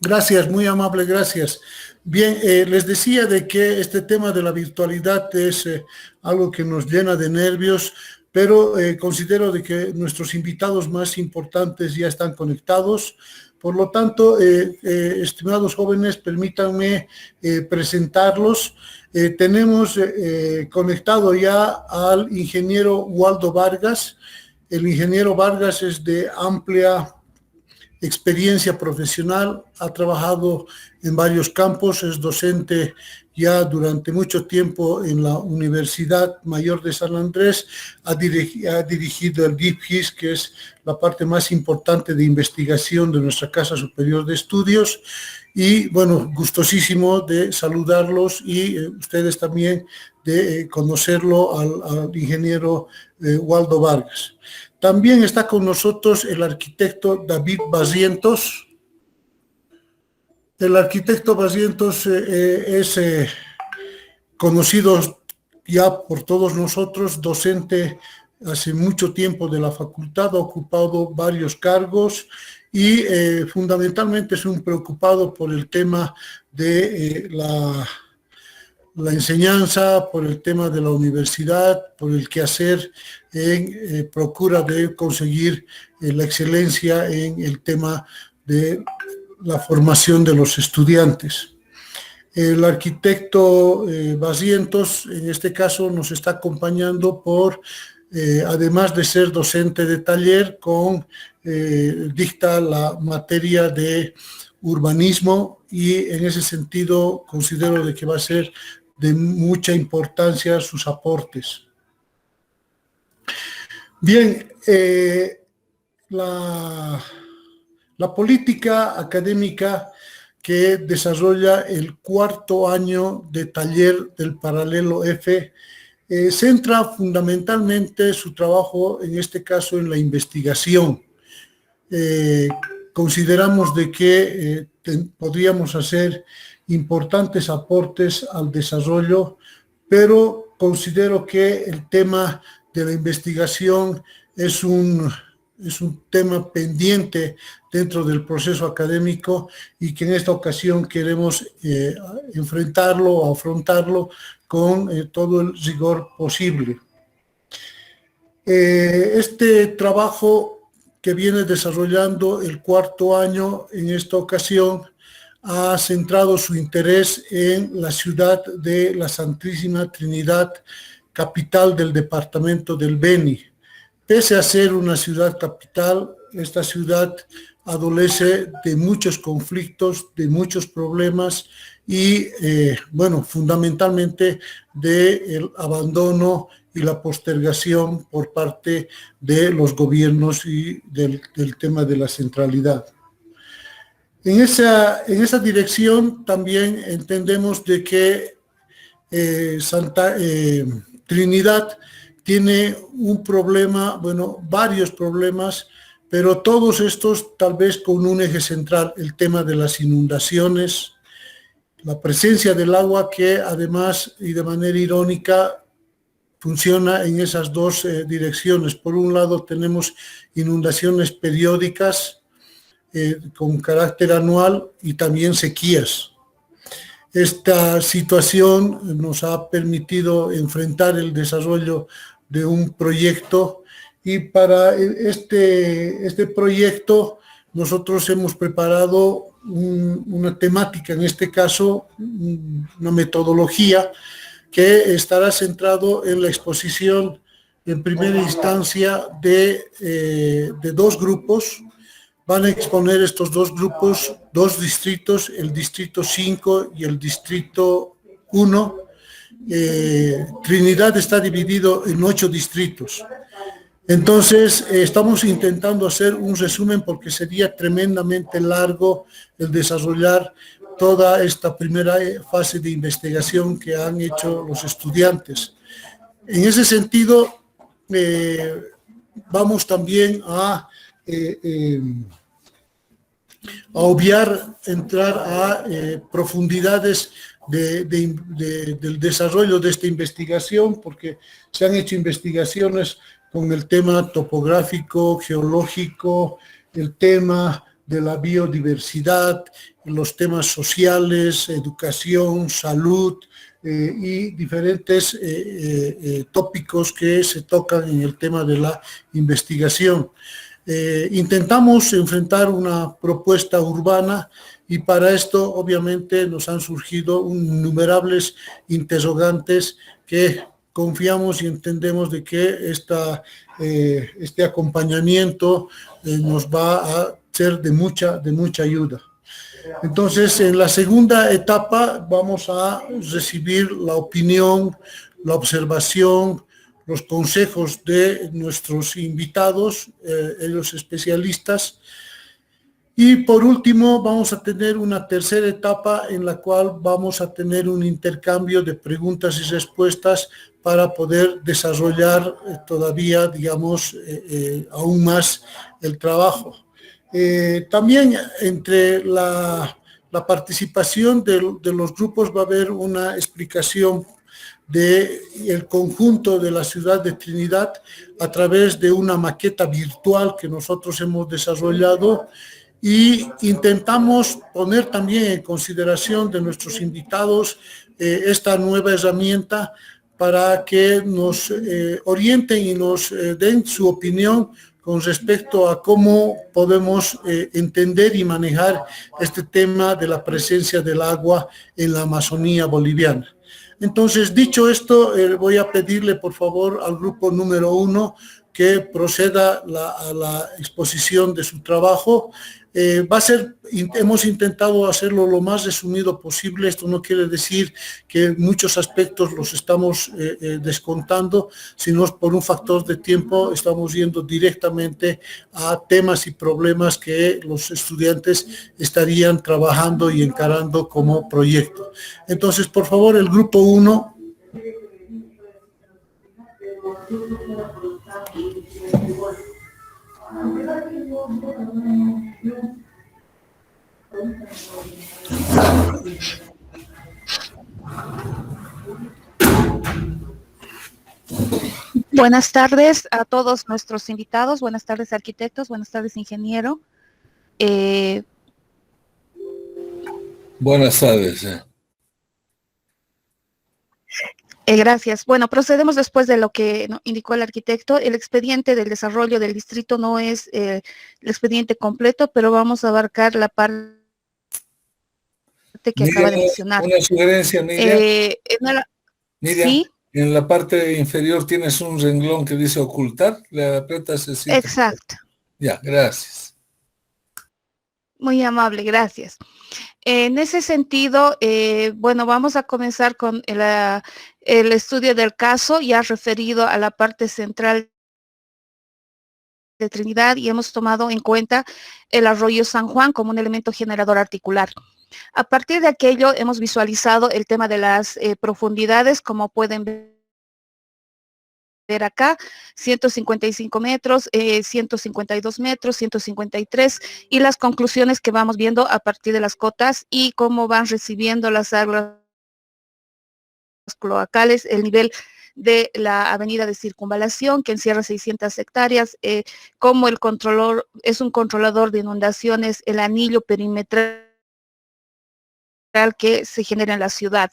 Gracias, muy amable, gracias. Bien, les decía de que este tema de la virtualidad es algo que nos llena de nervios, pero considero de que nuestros invitados más importantes ya están conectados. Por lo tanto, estimados jóvenes, permítanme presentarlos. Tenemos conectado ya al ingeniero Waldo Vargas. El ingeniero Vargas es de amplia experiencia profesional, ha trabajado en varios campos, es docente ya durante mucho tiempo en la Universidad Mayor de San Andrés, ha dirigido el DIPGIS, que es la parte más importante de investigación de nuestra Casa Superior de Estudios, y bueno, gustosísimo de saludarlos y ustedes también de conocerlo al ingeniero Waldo Vargas. También está con nosotros el arquitecto David Barrientos. El arquitecto Barrientos es conocido ya por todos nosotros, docente hace mucho tiempo de la facultad, ha ocupado varios cargos y fundamentalmente es un preocupado por el tema de la enseñanza, por el tema de la universidad, por el quehacer en procura de conseguir la excelencia en el tema de la formación de los estudiantes. El arquitecto Barrientos, en este caso, nos está acompañando por, además de ser docente de taller, dicta la materia de urbanismo y en ese sentido considero de que va a ser de mucha importancia sus aportes. Bien, la política académica que desarrolla el cuarto año de taller del Paralelo F centra fundamentalmente su trabajo, en este caso, en la investigación. Consideramos de que podríamos hacer importantes aportes al desarrollo, pero considero que el tema de la investigación es un tema pendiente dentro del proceso académico y que en esta ocasión queremos enfrentarlo, afrontarlo con todo el rigor posible. Este trabajo que viene desarrollando el cuarto año en esta ocasión ha centrado su interés en la ciudad de la Santísima Trinidad, capital del departamento del Beni. Pese a ser una ciudad capital, esta ciudad adolece de muchos conflictos, de muchos problemas y, bueno, fundamentalmente del abandono y la postergación por parte de los gobiernos y del tema de la centralidad. En esa dirección también entendemos de que Trinidad tiene un problema, bueno, varios problemas, pero todos estos tal vez con un eje central, el tema de las inundaciones, la presencia del agua que además y de manera irónica funciona en esas dos direcciones. Por un lado tenemos inundaciones periódicas con carácter anual y también sequías. Esta situación nos ha permitido enfrentar el desarrollo de un proyecto y para este proyecto nosotros hemos preparado una temática, en este caso una metodología que estará centrado en la exposición en primera instancia de dos grupos. Van a exponer estos dos grupos, dos distritos, el distrito 5 y el distrito 1. Trinidad está dividido en 8 distritos. Entonces, estamos intentando hacer un resumen porque sería tremendamente largo el desarrollar toda esta primera fase de investigación que han hecho los estudiantes. En ese sentido, vamos también a obviar entrar a profundidades del desarrollo de esta investigación, porque se han hecho investigaciones con el tema topográfico, geológico, el tema de la biodiversidad, los temas sociales, educación, salud y diferentes tópicos que se tocan en el tema de la investigación. Intentamos enfrentar una propuesta urbana y para esto obviamente nos han surgido innumerables interrogantes que confiamos y entendemos de que este acompañamiento nos va a ser de mucha ayuda. Entonces, en la segunda etapa vamos a recibir la opinión, la observación, los consejos de nuestros invitados, ellos especialistas. Y por último, vamos a tener una tercera etapa en la cual vamos a tener un intercambio de preguntas y respuestas para poder desarrollar todavía, digamos, aún más el trabajo. También entre la participación de los grupos va a haber una explicación del conjunto de la ciudad de Trinidad a través de una maqueta virtual que nosotros hemos desarrollado y intentamos poner también en consideración de nuestros invitados esta nueva herramienta para que nos orienten y nos den su opinión con respecto a cómo podemos entender y manejar este tema de la presencia del agua en la Amazonía boliviana. Entonces, dicho esto, voy a pedirle por favor al grupo número 1 que proceda a la exposición de su trabajo. Hemos intentado hacerlo lo más resumido posible. Esto no quiere decir que muchos aspectos los estamos descontando, sino por un factor de tiempo estamos yendo directamente a temas y problemas que los estudiantes estarían trabajando y encarando como proyecto. Entonces, por favor, el grupo 1. Buenas tardes a todos nuestros invitados, buenas tardes arquitectos, buenas tardes ingeniero. Buenas tardes. Gracias. Bueno, procedemos después de lo que indicó el arquitecto. El expediente del desarrollo del distrito no es el expediente completo, pero vamos a abarcar la parte que acaba de mencionar. Una sugerencia, Miriam. Miriam, ¿sí? En la parte inferior tienes un renglón que dice ocultar, le aprietas así. Exacto. Ya, gracias. Muy amable, gracias. En ese sentido, bueno, vamos a comenzar con el estudio del caso ya referido a la parte central de Trinidad y hemos tomado en cuenta el arroyo San Juan como un elemento generador articular. A partir de aquello hemos visualizado el tema de las profundidades, como pueden ver acá, 155 metros, 152 metros, 153, y las conclusiones que vamos viendo a partir de las cotas y cómo van recibiendo las aguas cloacales, el nivel de la avenida de circunvalación que encierra 600 hectáreas, como el controlador es un controlador de inundaciones, el anillo perimetral que se genera en la ciudad.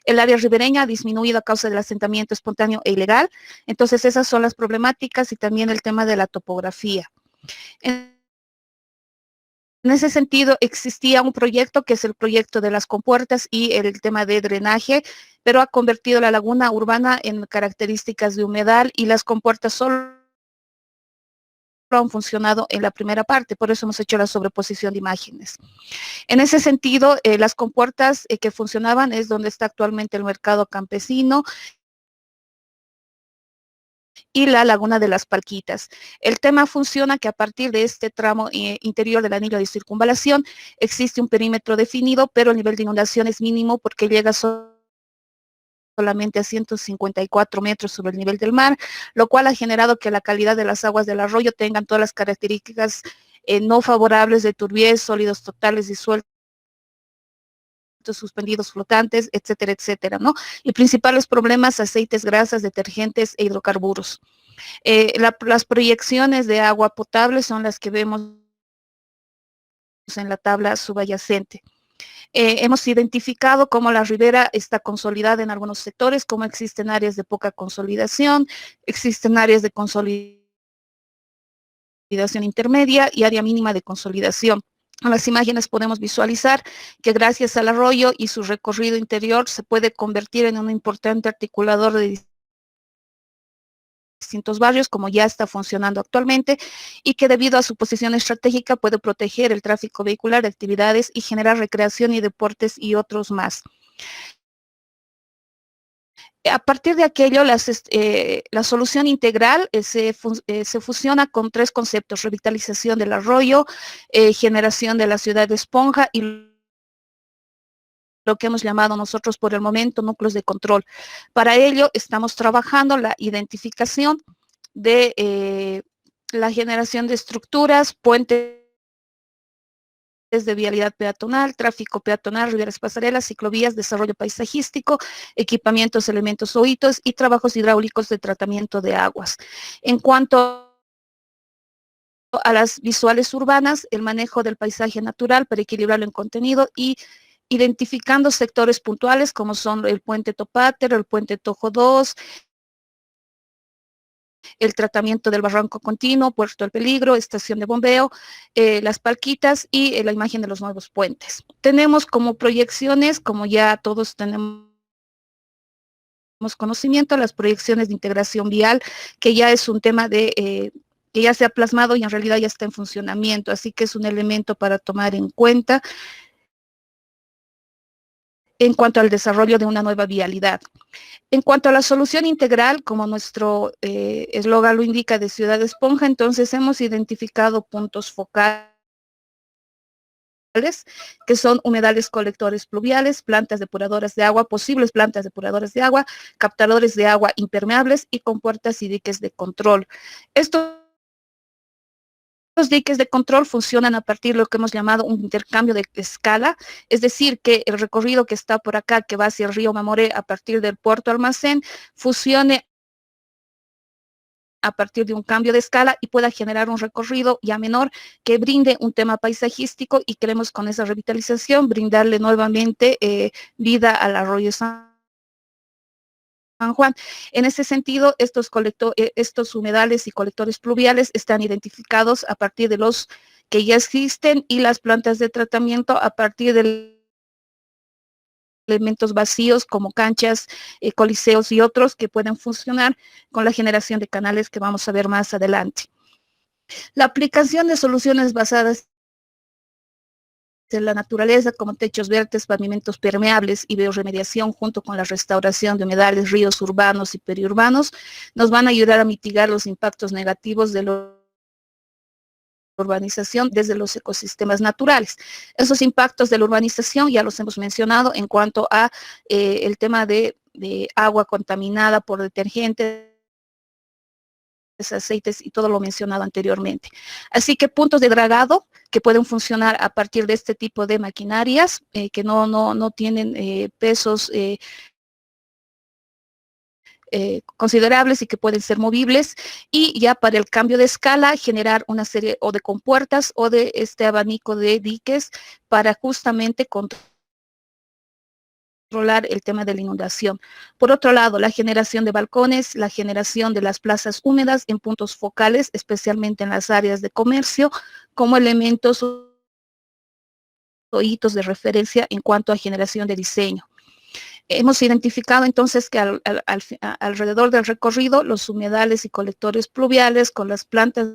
El área ribereña ha disminuido a causa del asentamiento espontáneo e ilegal. Entonces esas son las problemáticas y también el tema de la topografía. En ese sentido existía un proyecto que es el proyecto de las compuertas y el tema de drenaje, pero ha convertido la laguna urbana en características de humedal y las compuertas solo han funcionado en la primera parte, por eso hemos hecho la sobreposición de imágenes. En ese sentido, las compuertas que funcionaban es donde está actualmente el mercado campesino y la laguna de las Palquitas. El tema funciona que a partir de este tramo interior del anillo de circunvalación existe un perímetro definido, pero el nivel de inundación es mínimo porque llega solamente a 154 metros sobre el nivel del mar, lo cual ha generado que la calidad de las aguas del arroyo tengan todas las características no favorables de turbiez, sólidos totales disueltos, suspendidos, flotantes, etcétera, etcétera, ¿no? Y principales problemas, aceites, grasas, detergentes e hidrocarburos. Las proyecciones de agua potable son las que vemos en la tabla subyacente. Hemos identificado cómo la ribera está consolidada en algunos sectores, cómo existen áreas de poca consolidación, existen áreas de consolidación intermedia y área mínima de consolidación. En las imágenes podemos visualizar que gracias al arroyo y su recorrido interior se puede convertir en un importante articulador de distintos barrios, como ya está funcionando actualmente, y que debido a su posición estratégica puede proteger el tráfico vehicular de actividades y generar recreación y deportes y otros más. A partir de aquello, la solución integral se fusiona con 3 conceptos: revitalización del arroyo, generación de la ciudad de esponja y lo que hemos llamado nosotros por el momento núcleos de control. Para ello estamos trabajando la identificación de la generación de estructuras, puentes de vialidad peatonal, tráfico peatonal, riberas pasarelas, ciclovías, desarrollo paisajístico, equipamientos, elementos o hitos y trabajos hidráulicos de tratamiento de aguas. En cuanto a las visuales urbanas, el manejo del paisaje natural para equilibrarlo en contenido y identificando sectores puntuales como son el puente Topáter, el puente Tojo 2, el tratamiento del barranco continuo, puerto del peligro, estación de bombeo, las palquitas y la imagen de los nuevos puentes. Tenemos como proyecciones, como ya todos tenemos conocimiento, las proyecciones de integración vial, que ya es un tema que ya se ha plasmado y en realidad ya está en funcionamiento, así que es un elemento para tomar en cuenta en cuanto al desarrollo de una nueva vialidad. En cuanto a la solución integral, como nuestro eslogan lo indica, de Ciudad Esponja, entonces hemos identificado puntos focales, que son humedales colectores pluviales, plantas depuradoras de agua, posibles plantas depuradoras de agua, captadores de agua impermeables y compuertas y diques de control. Los diques de control funcionan a partir de lo que hemos llamado un intercambio de escala, es decir, que el recorrido que está por acá, que va hacia el río Mamoré a partir del puerto Almacén, fusione a partir de un cambio de escala y pueda generar un recorrido ya menor que brinde un tema paisajístico, y queremos con esa revitalización brindarle nuevamente vida al arroyo San Juan. En ese sentido, estos humedales y colectores pluviales están identificados a partir de los que ya existen y las plantas de tratamiento a partir de elementos vacíos como canchas, coliseos y otros que pueden funcionar con la generación de canales que vamos a ver más adelante. La aplicación de soluciones basadas en la naturaleza, como techos verdes, pavimentos permeables y bioremediación, junto con la restauración de humedales, ríos urbanos y periurbanos, nos van a ayudar a mitigar los impactos negativos de la urbanización desde los ecosistemas naturales. Esos impactos de la urbanización ya los hemos mencionado en cuanto a el tema de agua contaminada por detergentes, aceites y todo lo mencionado anteriormente. Así que puntos de dragado que pueden funcionar a partir de este tipo de maquinarias que no tienen pesos considerables y que pueden ser movibles, y ya para el cambio de escala generar una serie o de compuertas o de este abanico de diques para justamente controlar el tema de la inundación. Por otro lado, la generación de balcones, la generación de las plazas húmedas en puntos focales, especialmente en las áreas de comercio, como elementos o hitos de referencia en cuanto a generación de diseño. Hemos identificado entonces que alrededor del recorrido, los humedales y colectores pluviales con las plantas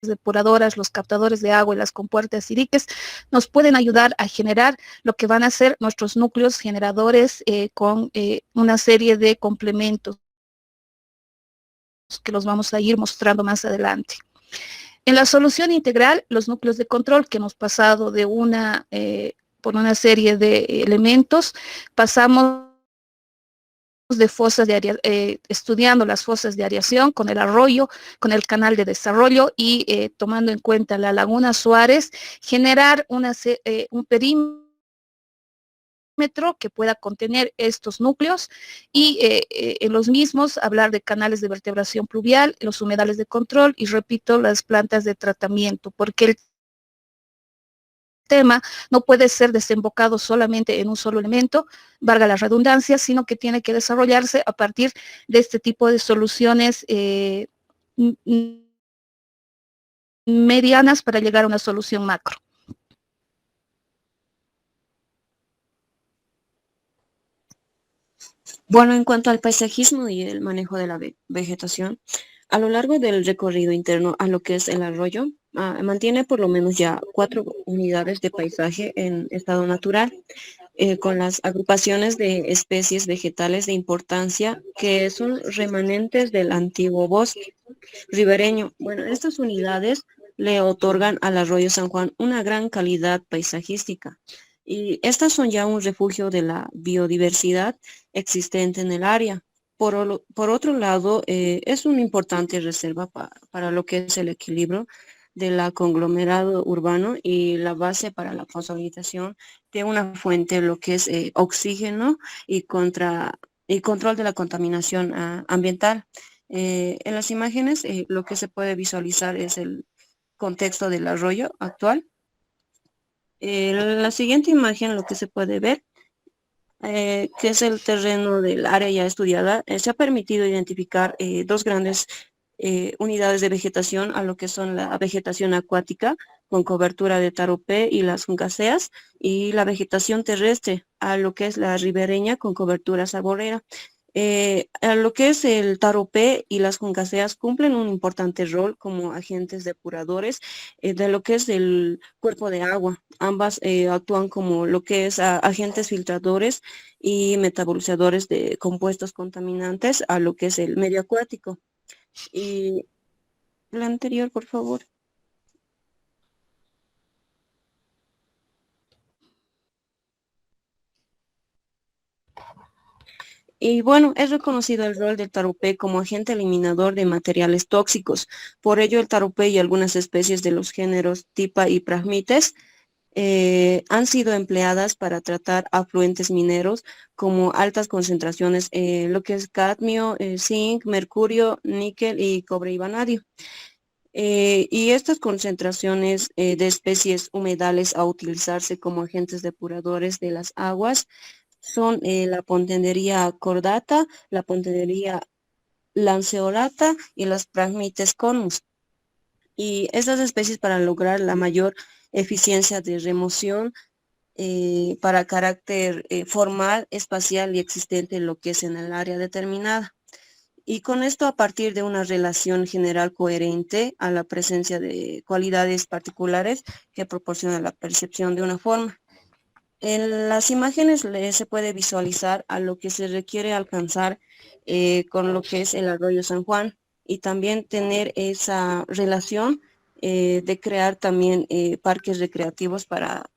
depuradoras, los captadores de agua y las compuertas y diques nos pueden ayudar a generar lo que van a ser nuestros núcleos generadores con una serie de complementos que los vamos a ir mostrando más adelante. En la solución integral, los núcleos de control que hemos pasado de por una serie de elementos, pasamos de fosas de área, estudiando las fosas de aireación con el arroyo, con el canal de desarrollo y tomando en cuenta la laguna Suárez, generar un perímetro que pueda contener estos núcleos y en los mismos hablar de canales de vertebración pluvial, los humedales de control y, repito, las plantas de tratamiento, porque el tema no puede ser desembocado solamente en un solo elemento, valga la redundancia, sino que tiene que desarrollarse a partir de este tipo de soluciones medianas para llegar a una solución macro. Bueno, en cuanto al paisajismo y el manejo de la vegetación, a lo largo del recorrido interno a lo que es el arroyo, mantiene por lo menos ya 4 unidades de paisaje en estado natural, con las agrupaciones de especies vegetales de importancia que son remanentes del antiguo bosque ribereño. Bueno, estas unidades le otorgan al arroyo San Juan una gran calidad paisajística. Y estas son ya un refugio de la biodiversidad existente en el área. Por otro lado, es una importante reserva para lo que es el equilibrio del conglomerado urbano y la base para la fosilización de una fuente, lo que es oxígeno y control de la contaminación ambiental. En las imágenes lo que se puede visualizar es el contexto del arroyo actual. La siguiente imagen lo que se puede ver, que es el terreno del área ya estudiada, se ha permitido identificar 2 grandes unidades de vegetación a lo que son la vegetación acuática con cobertura de taropé y las juncaceas, y la vegetación terrestre a lo que es la ribereña con cobertura arbolera. A lo que es el taropé y las juncaceas cumplen un importante rol como agentes depuradores de lo que es el cuerpo de agua. Ambas actúan como lo que es agentes filtradores y metabolizadores de compuestos contaminantes a lo que es el medio acuático. Y la anterior, por favor. Y bueno, es reconocido el rol del taropé como agente eliminador de materiales tóxicos. Por ello, el taropé y algunas especies de los géneros Tipa y Phragmites han sido empleadas para tratar afluentes mineros como altas concentraciones, lo que es cadmio, zinc, mercurio, níquel y cobre y vanadio. Y estas concentraciones de especies humedales a utilizarse como agentes depuradores de las aguas son la pontenería cordata, la pontenería lanceolata y las Phragmites conus. Y estas especies, para lograr la mayor eficiencia de remoción para carácter formal, espacial y existente en lo que es en el área determinada. Y con esto, a partir de una relación general coherente a la presencia de cualidades particulares que proporciona la percepción de una forma. En las imágenes se puede visualizar a lo que se requiere alcanzar con lo que es el arroyo San Juan, y también tener esa relación de crear también parques recreativos para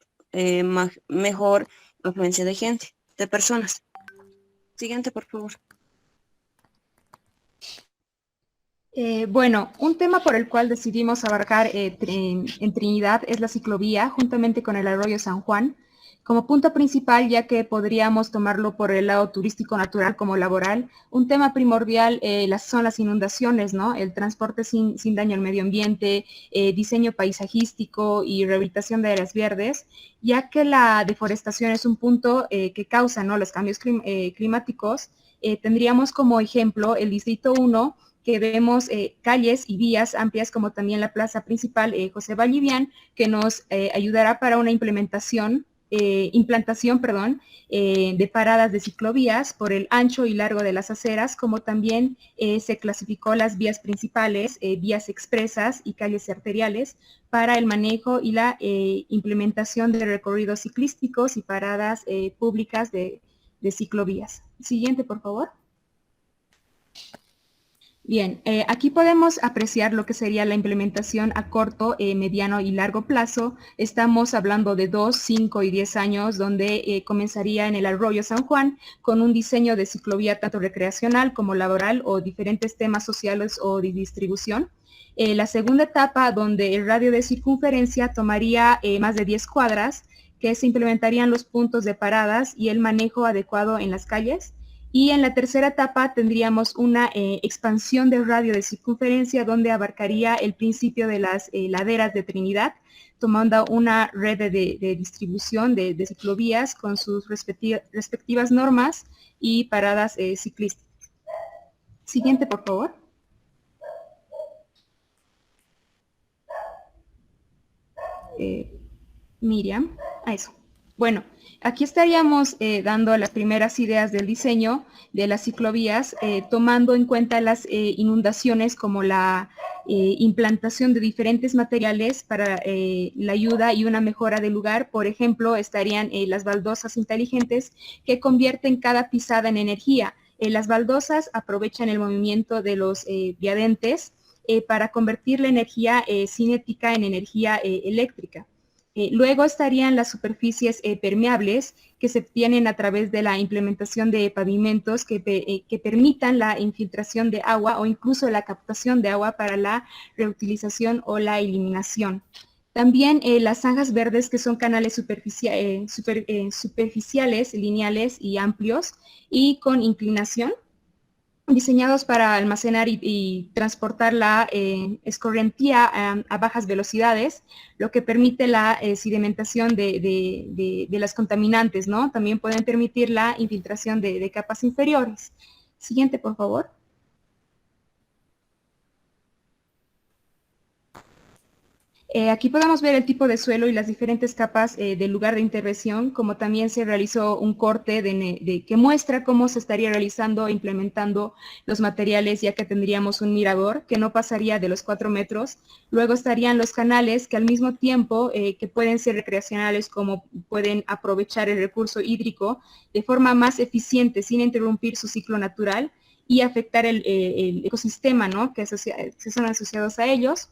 mejor afluencia de gente, de personas. Siguiente, por favor. Bueno, un tema por el cual decidimos abarcar en Trinidad es la ciclovía, juntamente con el arroyo San Juan, como punto principal, ya que podríamos tomarlo por el lado turístico natural como laboral. Un tema primordial son las inundaciones, ¿no? El transporte sin daño al medio ambiente, diseño paisajístico y rehabilitación de áreas verdes, ya que la deforestación es un punto que causa, ¿no?, los cambios climáticos. Tendríamos como ejemplo el Distrito 1, que vemos calles y vías amplias, como también la plaza principal José Vallivian, que nos ayudará para una implantación de paradas de ciclovías por el ancho y largo de las aceras, como también se clasificó las vías principales, vías expresas y calles arteriales para el manejo y la implementación de recorridos ciclísticos y paradas públicas de ciclovías. Siguiente, por favor. Bien, aquí podemos apreciar lo que sería la implementación a corto, mediano y largo plazo. Estamos hablando de 2, 5 y 10 años, donde comenzaría en el arroyo San Juan con un diseño de ciclovía tanto recreacional como laboral o diferentes temas sociales o de distribución. La segunda etapa, donde el radio de circunferencia tomaría más de 10 cuadras, que se implementarían los puntos de paradas y el manejo adecuado en las calles. Y en la tercera etapa tendríamos una expansión del radio de circunferencia donde abarcaría el principio de las laderas de Trinidad, tomando una red de distribución de ciclovías con sus respectivas normas y paradas ciclistas. Siguiente, por favor. Miriam, a eso. Bueno, aquí estaríamos dando las primeras ideas del diseño de las ciclovías, tomando en cuenta las inundaciones como la implantación de diferentes materiales para la ayuda y una mejora del lugar. Por ejemplo, estarían las baldosas inteligentes que convierten cada pisada en energía. Las baldosas aprovechan el movimiento de los viadentes para convertir la energía cinética en energía eléctrica. Luego estarían las superficies permeables que se obtienen a través de la implementación de pavimentos que permitan la infiltración de agua o incluso la captación de agua para la reutilización o la eliminación. También las zanjas verdes, que son canales superficiales, lineales y amplios y con inclinación, diseñados para almacenar y transportar la escorrentía a bajas velocidades, lo que permite la sedimentación de las contaminantes, ¿no? También pueden permitir la infiltración de capas inferiores. Siguiente, por favor. Aquí podemos ver el tipo de suelo y las diferentes capas del lugar de intervención, como también se realizó un corte que muestra cómo se estaría realizando e implementando los materiales, ya que tendríamos un mirador que no pasaría de los 4 metros. Luego estarían los canales que al mismo tiempo que pueden ser recreacionales, como pueden aprovechar el recurso hídrico de forma más eficiente sin interrumpir su ciclo natural y afectar el ecosistema, ¿no?, que son asociados a ellos.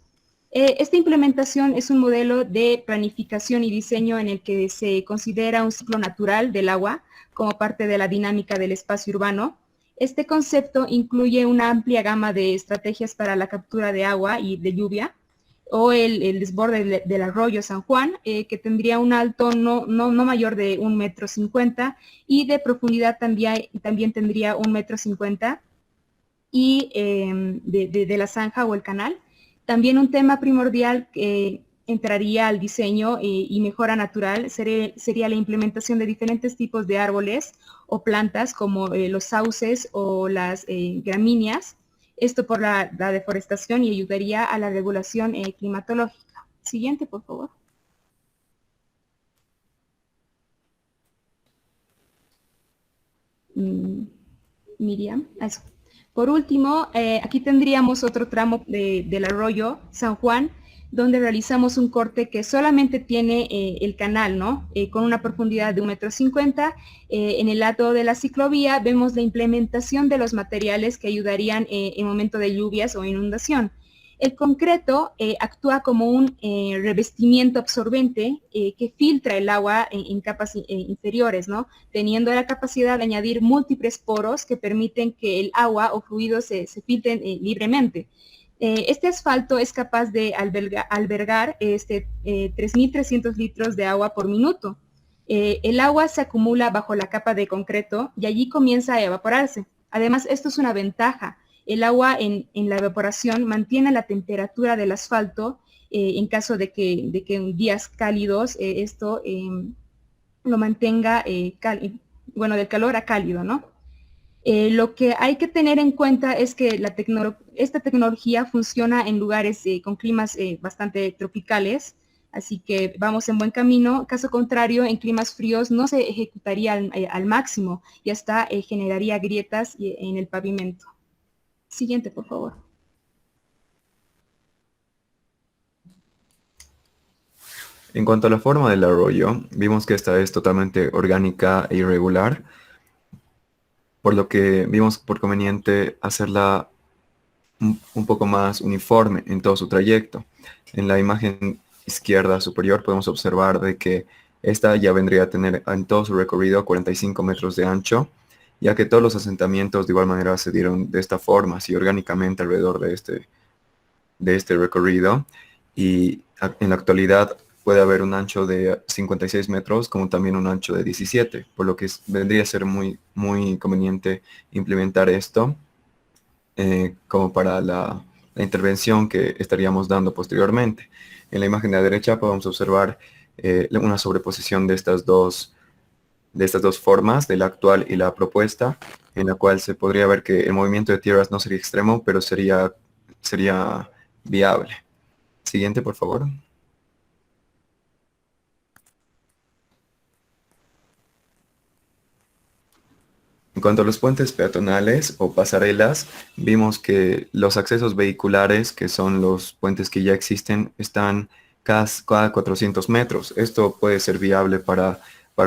Esta implementación es un modelo de planificación y diseño en el que se considera un ciclo natural del agua como parte de la dinámica del espacio urbano. Este concepto incluye una amplia gama de estrategias para la captura de agua y de lluvia, o el desborde del arroyo San Juan, que tendría un alto no mayor de 1,50 m y de profundidad también tendría 1,50 m y de la zanja o el canal. También un tema primordial que entraría al diseño y mejora natural sería la implementación de diferentes tipos de árboles o plantas como los sauces o las gramíneas, esto por la deforestación, y ayudaría a la regulación climatológica. Siguiente, por favor. Miriam, eso. Por último, aquí tendríamos otro tramo del arroyo San Juan, donde realizamos un corte que solamente tiene el canal, ¿no? Con una profundidad de 1,50 m. En el lado de la ciclovía vemos la implementación de los materiales que ayudarían en momento de lluvias o inundación. El concreto actúa como un revestimiento absorbente que filtra el agua en capas inferiores, ¿no?, teniendo la capacidad de añadir múltiples poros que permiten que el agua o fluidos se filtren libremente. Este asfalto es capaz de albergar 3.300 litros de agua por minuto. El agua se acumula bajo la capa de concreto y allí comienza a evaporarse. Además, esto es una ventaja. El agua en la evaporación mantiene la temperatura del asfalto en caso de que en días cálidos esto lo mantenga del calor a cálido, ¿no? Lo que hay que tener en cuenta es que esta tecnología funciona en lugares con climas bastante tropicales, así que vamos en buen camino. Caso contrario, en climas fríos no se ejecutaría al máximo y hasta generaría grietas en el pavimento. Siguiente, por favor. En cuanto a la forma del arroyo, vimos que esta es totalmente orgánica e irregular, por lo que vimos por conveniente hacerla un poco más uniforme en todo su trayecto. En la imagen izquierda superior podemos observar de que esta ya vendría a tener en todo su recorrido 45 metros de ancho, ya que todos los asentamientos de igual manera se dieron de esta forma, así orgánicamente alrededor de este recorrido. Y en la actualidad puede haber un ancho de 56 metros como también un ancho de 17, por lo que vendría a ser muy, muy conveniente implementar esto como para la intervención que estaríamos dando posteriormente. En la imagen de la derecha podemos observar una sobreposición de estas dos formas, de la actual y la propuesta, en la cual se podría ver que el movimiento de tierras no sería extremo, pero sería viable. Siguiente, por favor. En cuanto a los puentes peatonales o pasarelas, vimos que los accesos vehiculares, que son los puentes que ya existen, están cada 400 metros. Esto puede ser viable para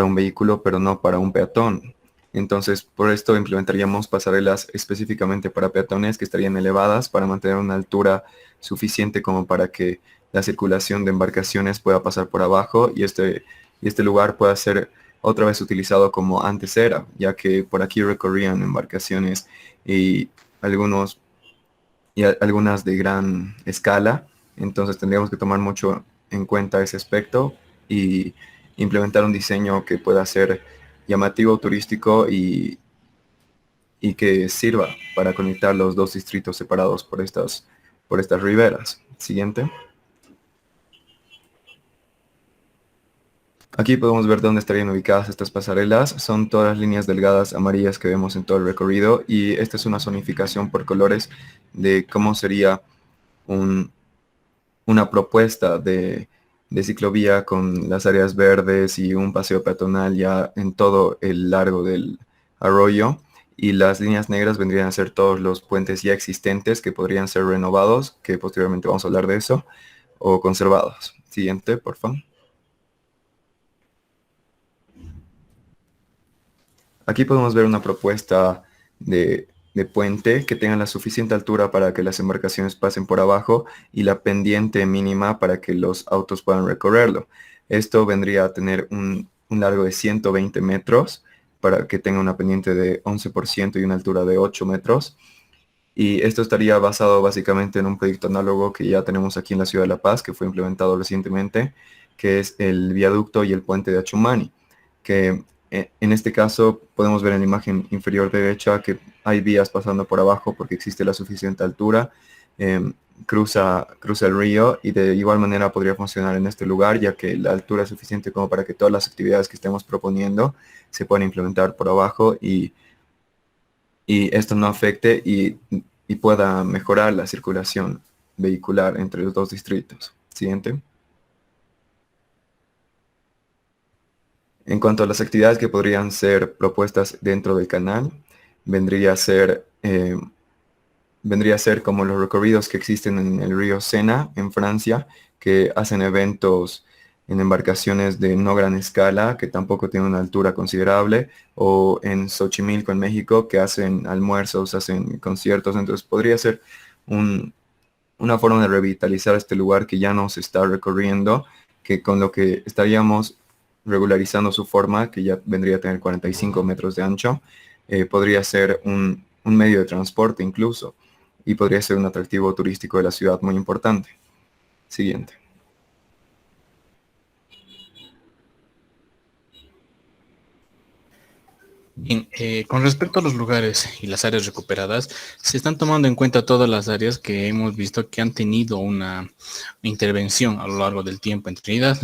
un vehículo, pero no para un peatón. Entonces, por esto implementaríamos pasarelas específicamente para peatones que estarían elevadas para mantener una altura suficiente como para que la circulación de embarcaciones pueda pasar por abajo y este lugar pueda ser otra vez utilizado como antes era, ya que por aquí recorrían embarcaciones y algunas de gran escala. Entonces tendríamos que tomar mucho en cuenta ese aspecto y implementar un diseño que pueda ser llamativo, turístico y que sirva para conectar los dos distritos separados por estas riberas. Siguiente. Aquí podemos ver dónde estarían ubicadas estas pasarelas. Son todas las líneas delgadas amarillas que vemos en todo el recorrido y esta es una zonificación por colores de cómo sería una propuesta de ciclovía con las áreas verdes y un paseo peatonal ya en todo el largo del arroyo. Y las líneas negras vendrían a ser todos los puentes ya existentes que podrían ser renovados, que posteriormente vamos a hablar de eso, o conservados. Siguiente, por favor. Aquí podemos ver una propuesta de puente que tenga la suficiente altura para que las embarcaciones pasen por abajo y la pendiente mínima para que los autos puedan recorrerlo. Esto vendría a tener un largo de 120 metros para que tenga una pendiente de 11% y una altura de 8 metros. Y esto estaría basado básicamente en un proyecto análogo que ya tenemos aquí en la ciudad de La Paz, que fue implementado recientemente, que es el viaducto y el puente de Achumani, que en este caso podemos ver en la imagen inferior derecha que hay vías pasando por abajo porque existe la suficiente altura, cruza el río y de igual manera podría funcionar en este lugar ya que la altura es suficiente como para que todas las actividades que estemos proponiendo se puedan implementar por abajo y esto no afecte y pueda mejorar la circulación vehicular entre los dos distritos. Siguiente. En cuanto a las actividades que podrían ser propuestas dentro del canal, vendría a ser como los recorridos que existen en el río Sena, en Francia, que hacen eventos en embarcaciones de no gran escala, que tampoco tienen una altura considerable, o en Xochimilco, en México, que hacen almuerzos, hacen conciertos. Entonces podría ser una forma de revitalizar este lugar que ya no se está recorriendo, que con lo que estaríamos regularizando su forma, que ya vendría a tener 45 metros de ancho, podría ser un medio de transporte incluso, y podría ser un atractivo turístico de la ciudad muy importante. Siguiente. Bien, con respecto a los lugares y las áreas recuperadas, se están tomando en cuenta todas las áreas que hemos visto que han tenido una intervención a lo largo del tiempo en Trinidad.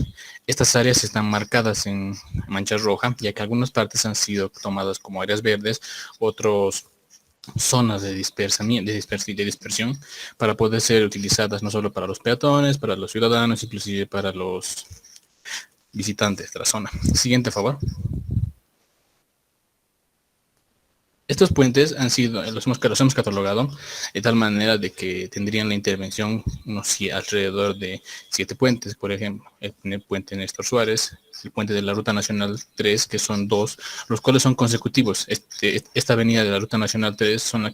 Estas áreas están marcadas en mancha roja, ya que algunas partes han sido tomadas como áreas verdes, otras zonas de dispersión para poder ser utilizadas no solo para los peatones, para los ciudadanos, inclusive para los visitantes de la zona. Siguiente, por favor. Estos puentes han sido, los hemos catalogado de tal manera de que tendrían la intervención alrededor de 7 puentes, por ejemplo, el primer puente Néstor Suárez, el puente de la Ruta Nacional 3, que son 2, los cuales son consecutivos. Esta avenida de la Ruta Nacional 3 son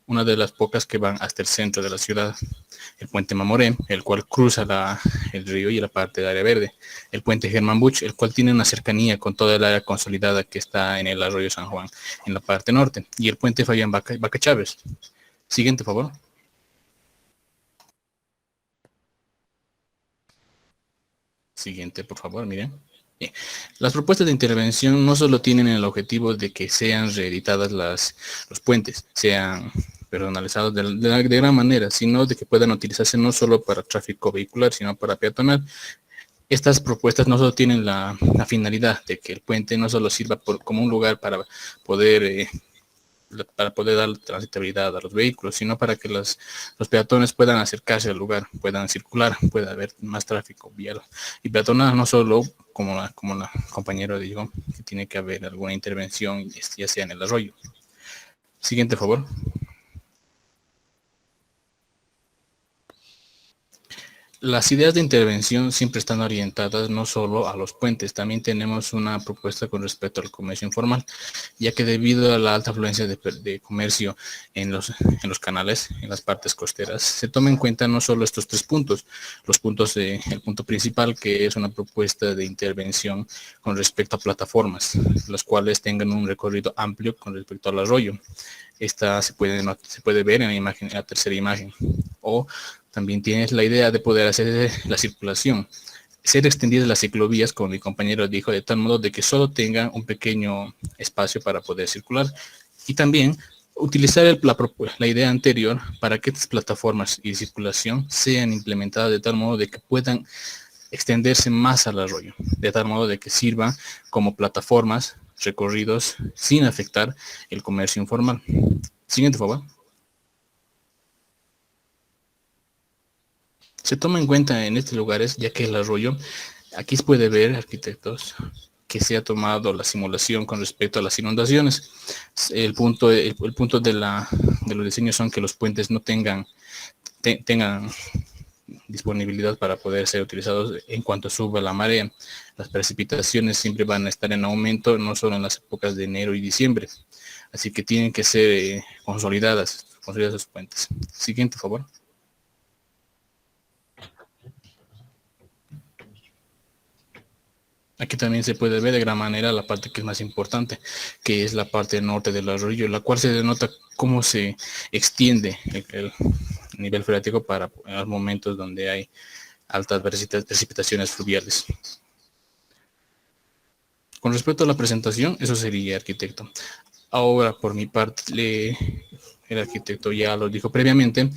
una de las pocas que van hasta el centro de la ciudad. El puente Mamoré, el cual cruza el río y la parte de área verde. El puente Germán Buch, el cual tiene una cercanía con toda el área consolidada que está en el arroyo San Juan, en la parte norte. Y el puente Fabián Vaca Chávez. Siguiente, por favor. Siguiente, por favor, miren. Bien. Las propuestas de intervención no solo tienen el objetivo de que sean reeditadas los puentes, sean personalizados de gran manera, sino de que puedan utilizarse no solo para tráfico vehicular, sino para peatonal. Estas propuestas no solo tienen la finalidad de que el puente no solo sirva como un lugar para poder dar transitabilidad a los vehículos, sino para que los peatones puedan acercarse al lugar, puedan circular, pueda haber más tráfico vial y peatonal, no solo como la compañera dijo, que tiene que haber alguna intervención, ya sea en el arroyo. Siguiente, por favor. Las ideas de intervención siempre están orientadas no solo a los puentes, también tenemos una propuesta con respecto al comercio informal, ya que debido a la alta afluencia de comercio en los canales, en las partes costeras, se toma en cuenta no solo estos tres puntos, el punto principal, que es una propuesta de intervención con respecto a plataformas, las cuales tengan un recorrido amplio con respecto al arroyo. Esta se puede ver en la tercera imagen, o también tienes la idea de poder hacer la circulación, ser extendidas las ciclovías, como mi compañero dijo, de tal modo de que solo tengan un pequeño espacio para poder circular. Y también utilizar la idea anterior para que estas plataformas y circulación sean implementadas de tal modo de que puedan extenderse más al arroyo, de tal modo de que sirvan como plataformas, recorridos, sin afectar el comercio informal. Siguiente, por favor. Se toma en cuenta en estos lugares, ya que el arroyo, aquí se puede ver, arquitectos, que se ha tomado la simulación con respecto a las inundaciones. El punto de los diseños son que los puentes no tengan disponibilidad para poder ser utilizados en cuanto suba la marea. Las precipitaciones siempre van a estar en aumento, no solo en las épocas de enero y diciembre. Así que tienen que ser consolidadas los puentes. Siguiente, por favor. Aquí también se puede ver de gran manera la parte que es más importante, que es la parte norte del arroyo, la cual se denota cómo se extiende el nivel freático para los momentos donde hay altas precipitaciones fluviales. Con respecto a la presentación, eso sería, arquitecto. Ahora, por mi parte, el arquitecto ya lo dijo previamente,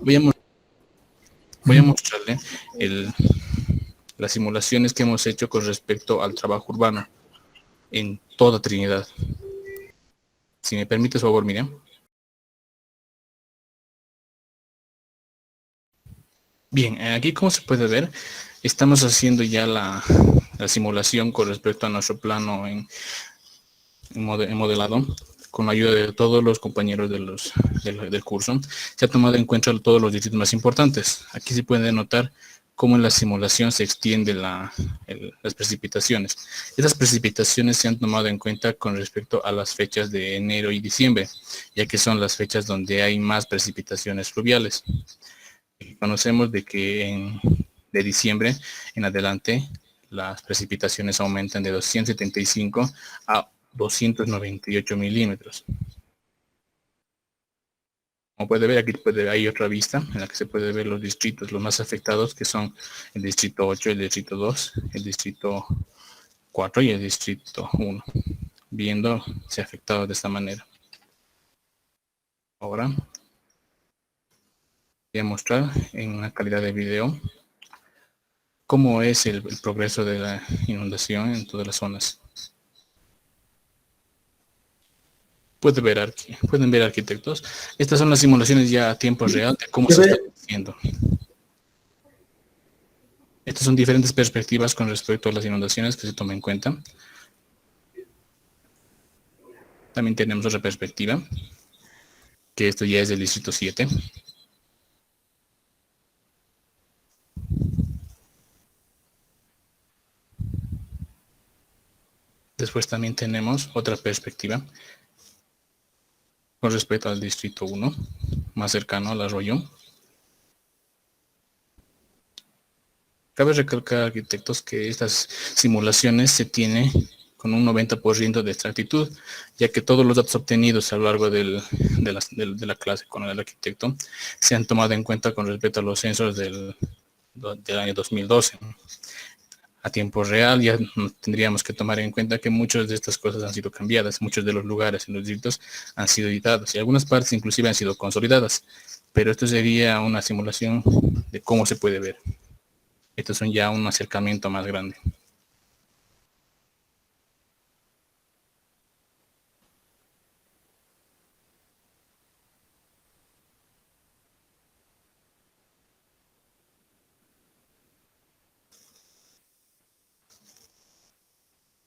voy a mostrarle las simulaciones que hemos hecho con respecto al trabajo urbano en toda Trinidad. Si me permite, por favor, Miriam. Bien, aquí como se puede ver, estamos haciendo ya la simulación con respecto a nuestro plano en modelado, con la ayuda de todos los compañeros del curso. Se ha tomado en cuenta todos los distritos más importantes. Aquí se puede notar cómo en la simulación se extiende las precipitaciones. Estas precipitaciones se han tomado en cuenta con respecto a las fechas de enero y diciembre, ya que son las fechas donde hay más precipitaciones fluviales. Conocemos de que de diciembre en adelante las precipitaciones aumentan de 275 a 298 milímetros. Como puede ver, aquí hay otra vista en la que se puede ver los distritos, los más afectados, que son el distrito 8, el distrito 2, el distrito 4 y el distrito 1, viéndose afectados de esta manera. Ahora voy a mostrar en una calidad de video cómo es el progreso de la inundación en todas las zonas. Pueden ver, arquitectos. Estas son las simulaciones ya a tiempo real de cómo se está haciendo. Estas son diferentes perspectivas con respecto a las inundaciones que se toman en cuenta. También tenemos otra perspectiva, que esto ya es del distrito 7. Después también tenemos otra perspectiva con respecto al distrito 1, más cercano al arroyo. Cabe recalcar, arquitectos, que estas simulaciones se tienen con un 90% de exactitud, ya que todos los datos obtenidos a lo largo de la clase con el arquitecto se han tomado en cuenta con respecto a los censos del año 2012. a tiempo real, ya tendríamos que tomar en cuenta que muchas de estas cosas han sido cambiadas, muchos de los lugares en los distritos han sido editados y algunas partes inclusive han sido consolidadas, pero esto sería una simulación de cómo se puede ver. Estos son ya un acercamiento más grande.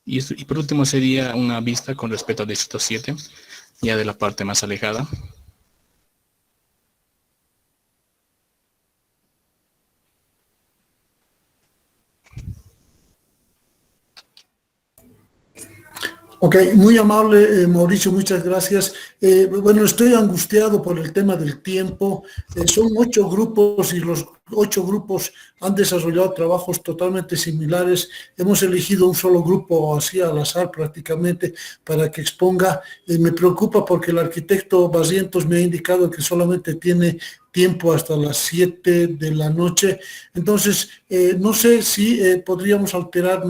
Y por último sería una vista con respecto al distrito 7, ya de la parte más alejada. Ok, muy amable, Mauricio, muchas gracias. Bueno, estoy angustiado por el tema del tiempo. Son 8 grupos y los 8 grupos han desarrollado trabajos totalmente similares. Hemos elegido un solo grupo así al azar prácticamente para que exponga. Me preocupa porque el arquitecto Barrientos me ha indicado que solamente tiene tiempo hasta las 7 de la noche. Entonces, no sé si podríamos alterar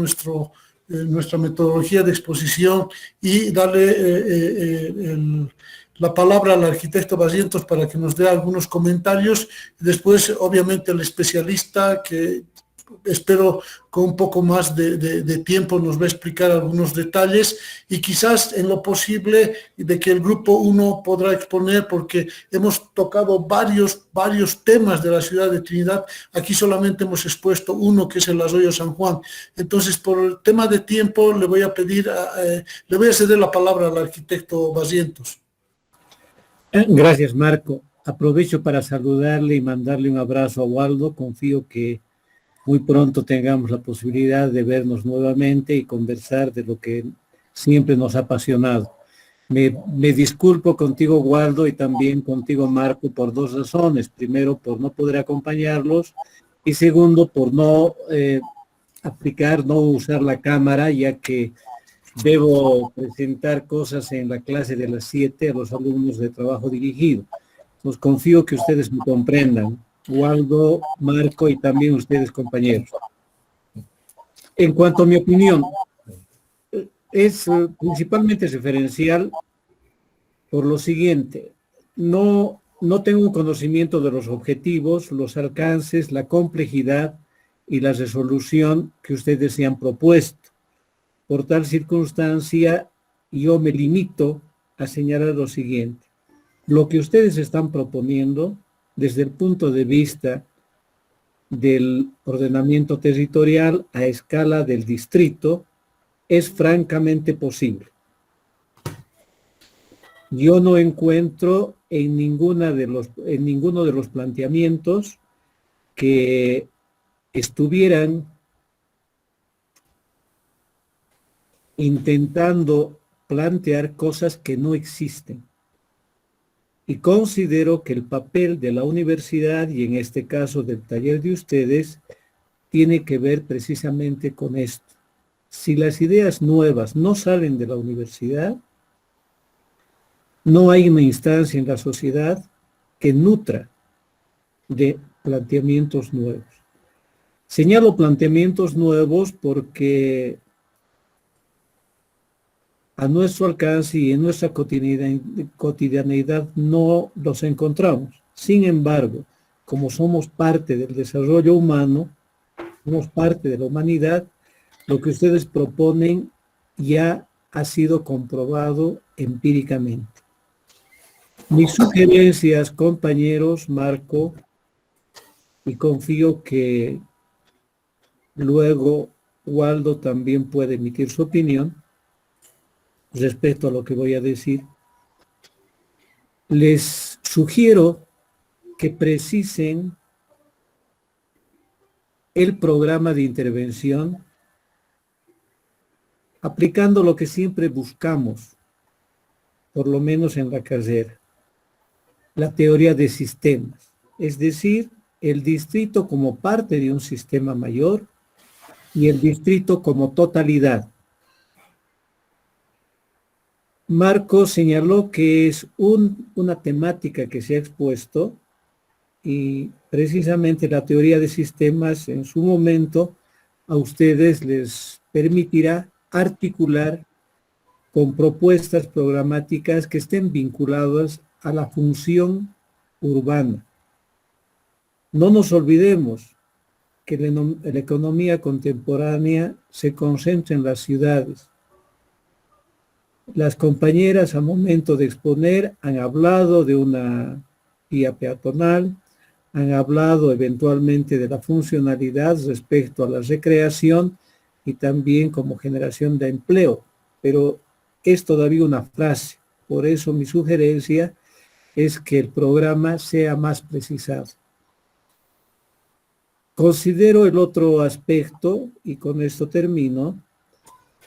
nuestra metodología de exposición y darle la palabra al arquitecto Barrientos para que nos dé algunos comentarios. Después, obviamente, el especialista, que espero con un poco más de tiempo nos va a explicar algunos detalles y quizás en lo posible de que el grupo 1 podrá exponer, porque hemos tocado varios temas de la ciudad de Trinidad. Aquí solamente hemos expuesto uno, que es el Arroyo San Juan. Entonces, por el tema de tiempo, le voy a ceder la palabra al arquitecto Barrientos. Gracias, Marco. Aprovecho para saludarle y mandarle un abrazo a Waldo. Confío que muy pronto tengamos la posibilidad de vernos nuevamente y conversar de lo que siempre nos ha apasionado. Me disculpo contigo, Waldo, y también contigo, Marco, por 2 razones. Primero, por no poder acompañarlos, y segundo, por no no usar la cámara, ya que debo presentar cosas en la clase de las 7 a los alumnos de trabajo dirigido. Pues confío que ustedes me comprendan, Waldo, Marco y también ustedes, compañeros. En cuanto a mi opinión, es principalmente referencial por lo siguiente: no tengo un conocimiento de los objetivos, los alcances, la complejidad y la resolución que ustedes se han propuesto. Por tal circunstancia, yo me limito a señalar lo siguiente: lo que ustedes están proponiendo desde el punto de vista del ordenamiento territorial a escala del distrito es francamente posible. Yo no encuentro en ninguno de los planteamientos que estuvieran intentando plantear cosas que no existen. Y considero que el papel de la universidad, y en este caso del taller de ustedes, tiene que ver precisamente con esto. Si las ideas nuevas no salen de la universidad, no hay una instancia en la sociedad que nutra de planteamientos nuevos. Señalo planteamientos nuevos porque a nuestro alcance y en nuestra cotidianeidad no los encontramos. Sin embargo, como somos parte del desarrollo humano, somos parte de la humanidad, lo que ustedes proponen ya ha sido comprobado empíricamente. Mis sugerencias, compañeros, Marco, y confío que luego Waldo también puede emitir su opinión respecto a lo que voy a decir. Les sugiero que precisen el programa de intervención aplicando lo que siempre buscamos, por lo menos en la carrera: la teoría de sistemas, es decir, el distrito como parte de un sistema mayor y el distrito como totalidad. Marco señaló que es una temática que se ha expuesto, y precisamente la teoría de sistemas en su momento a ustedes les permitirá articular con propuestas programáticas que estén vinculadas a la función urbana. No nos olvidemos que la economía contemporánea se concentra en las ciudades. Las compañeras, al momento de exponer, han hablado de una vía peatonal, han hablado eventualmente de la funcionalidad respecto a la recreación y también como generación de empleo, pero es todavía una frase. Por eso mi sugerencia es que el programa sea más precisado. Considero el otro aspecto, y con esto termino,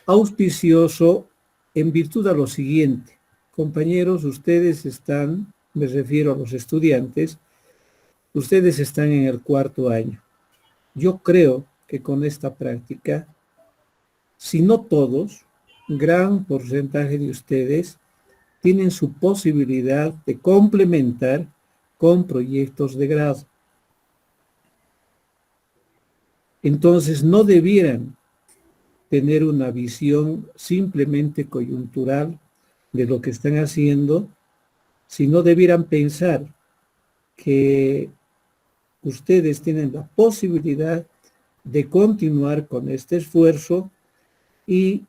auspicioso en virtud a lo siguiente. Compañeros, ustedes están, me refiero a los estudiantes, ustedes están en el 4º año. Yo creo que con esta práctica, si no todos, gran porcentaje de ustedes tienen su posibilidad de complementar con proyectos de grado. Entonces no debieran tener una visión simplemente coyuntural de lo que están haciendo, sino debieran pensar que ustedes tienen la posibilidad de continuar con este esfuerzo y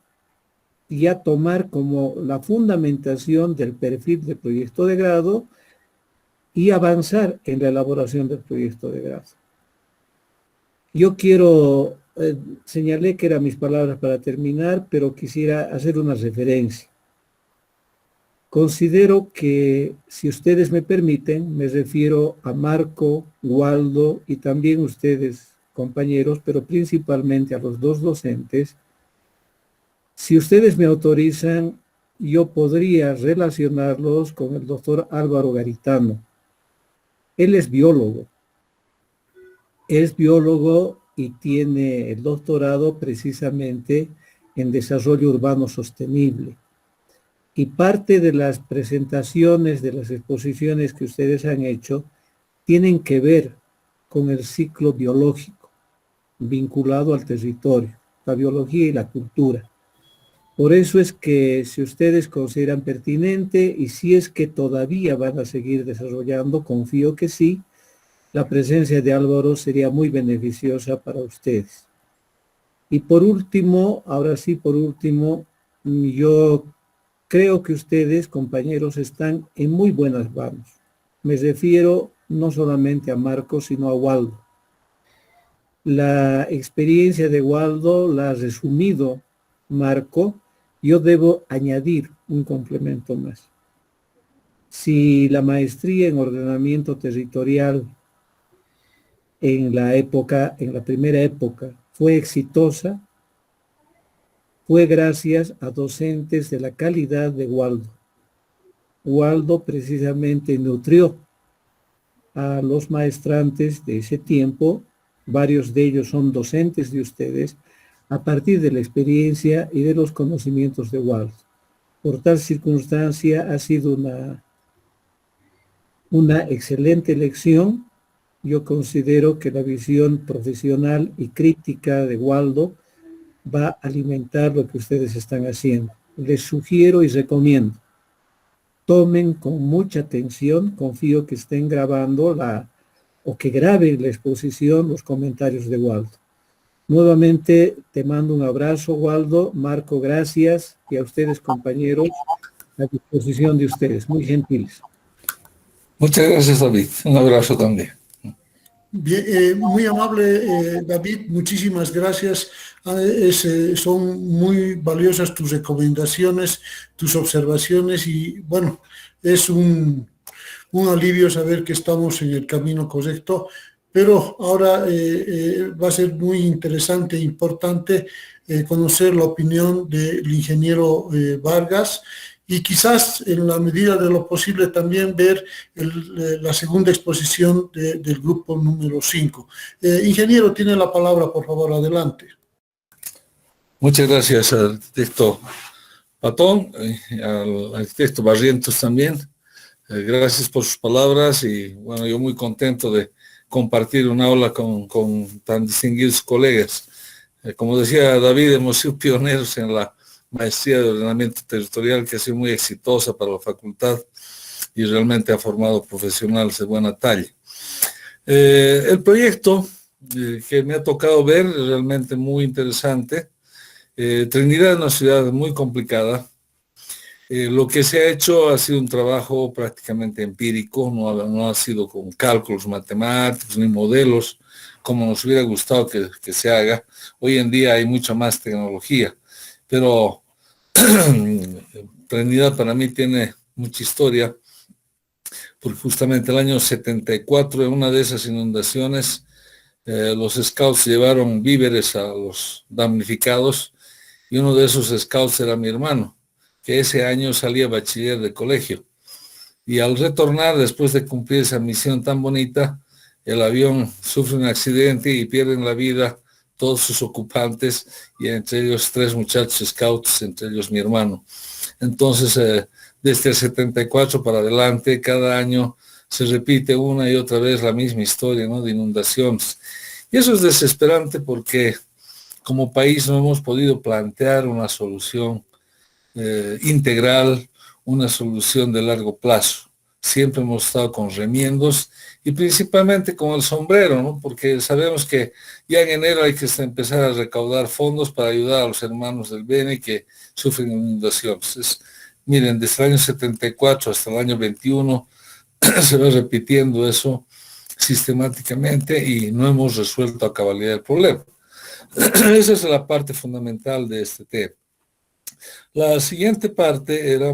ya tomar como la fundamentación del perfil de proyecto de grado y avanzar en la elaboración del proyecto de grado. Yo quiero, señalé que eran mis palabras para terminar, pero quisiera hacer una referencia. Considero que, si ustedes me permiten, me refiero a Marco, Waldo y también ustedes, compañeros, pero principalmente a los dos docentes. Si ustedes me autorizan, yo podría relacionarlos con el doctor Álvaro Garitano. Él es biólogo. Es biólogo y tiene el doctorado precisamente en desarrollo urbano sostenible. Y parte de las presentaciones, de las exposiciones que ustedes han hecho, tienen que ver con el ciclo biológico vinculado al territorio, la biología y la cultura. Por eso es que, si ustedes consideran pertinente y si es que todavía van a seguir desarrollando, confío que sí, la presencia de Álvaro sería muy beneficiosa para ustedes. Y por último, ahora sí, por último, yo creo que ustedes, compañeros, están en muy buenas manos. Me refiero no solamente a Marco, sino a Waldo. La experiencia de Waldo la ha resumido Marco. Yo debo añadir un complemento más. Si la maestría en ordenamiento territorial en la primera época, fue exitosa, fue gracias a docentes de la calidad de Waldo. Waldo precisamente nutrió a los maestrantes de ese tiempo, varios de ellos son docentes de ustedes, a partir de la experiencia y de los conocimientos de Waldo. Por tal circunstancia ha sido una excelente elección. Yo considero que la visión profesional y crítica de Waldo va a alimentar lo que ustedes están haciendo. Les sugiero y recomiendo, tomen con mucha atención, confío que estén grabando o que graben la exposición, los comentarios de Waldo. Nuevamente te mando un abrazo, Waldo. Marco, gracias, y a ustedes, compañeros, a disposición de ustedes, muy gentiles. Muchas gracias, David. Un abrazo también. Bien, muy amable, David, muchísimas gracias. Son muy valiosas tus recomendaciones, tus observaciones y bueno, es un alivio saber que estamos en el camino correcto, pero ahora va a ser muy interesante e importante conocer la opinión del ingeniero Vargas y quizás en la medida de lo posible también ver la segunda exposición del grupo número 5. Ingeniero, tiene la palabra, por favor, adelante. Muchas gracias al arquitecto Patón, al arquitecto Barrientos también. Gracias por sus palabras y bueno, yo muy contento de compartir una aula con tan distinguidos colegas. Como decía David, hemos sido pioneros en la maestría de ordenamiento territorial, que ha sido muy exitosa para la facultad y realmente ha formado profesionales de buena talla. El proyecto que me ha tocado ver es realmente muy interesante. Trinidad es una ciudad muy complicada. Lo que se ha hecho ha sido un trabajo prácticamente empírico, no ha sido con cálculos matemáticos ni modelos como nos hubiera gustado que se haga. Hoy en día hay mucha más tecnología, pero Trinidad para mí tiene mucha historia, porque justamente el año 74, en una de esas inundaciones, los scouts llevaron víveres a los damnificados y uno de esos scouts era mi hermano, que ese año salía bachiller de colegio. Y al retornar, después de cumplir esa misión tan bonita, el avión sufre un accidente y pierden la vida todos sus ocupantes, y entre ellos 3 muchachos scouts, entre ellos mi hermano. Entonces, desde el 74 para adelante, cada año se repite una y otra vez la misma historia, ¿no?, de inundaciones. Y eso es desesperante porque como país no hemos podido plantear una solución integral, una solución de largo plazo. Siempre hemos estado con remiendos y principalmente con el sombrero, ¿no? Porque sabemos que ya en enero hay que empezar a recaudar fondos para ayudar a los hermanos del Beni que sufren inundaciones. Miren, desde el año 74 hasta el año 21 se va repitiendo eso sistemáticamente y no hemos resuelto a cabalidad el problema. Esa es la parte fundamental de este tema. La siguiente parte era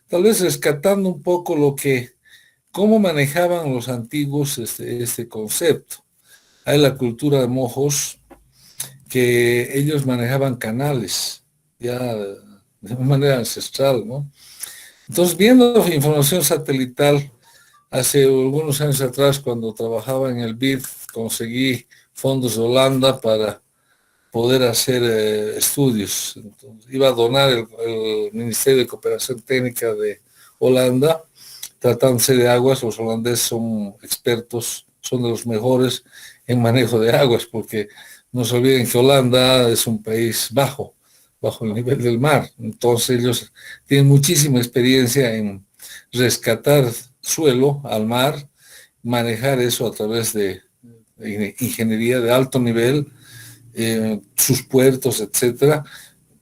tal vez rescatando un poco cómo manejaban los antiguos este concepto. Hay la cultura de mojos, que ellos manejaban canales, ya de manera ancestral, ¿no? Entonces, viendo información satelital, hace algunos años atrás, cuando trabajaba en el BID, conseguí fondos de Holanda para poder hacer estudios. Entonces, iba a donar el Ministerio de Cooperación Técnica de Holanda, tratándose de aguas. Los holandeses son expertos, son de los mejores en manejo de aguas, porque no se olviden que Holanda es un país bajo el nivel del mar. Entonces ellos tienen muchísima experiencia en rescatar suelo al mar, manejar eso a través de ingeniería de alto nivel, sus puertos, etcétera,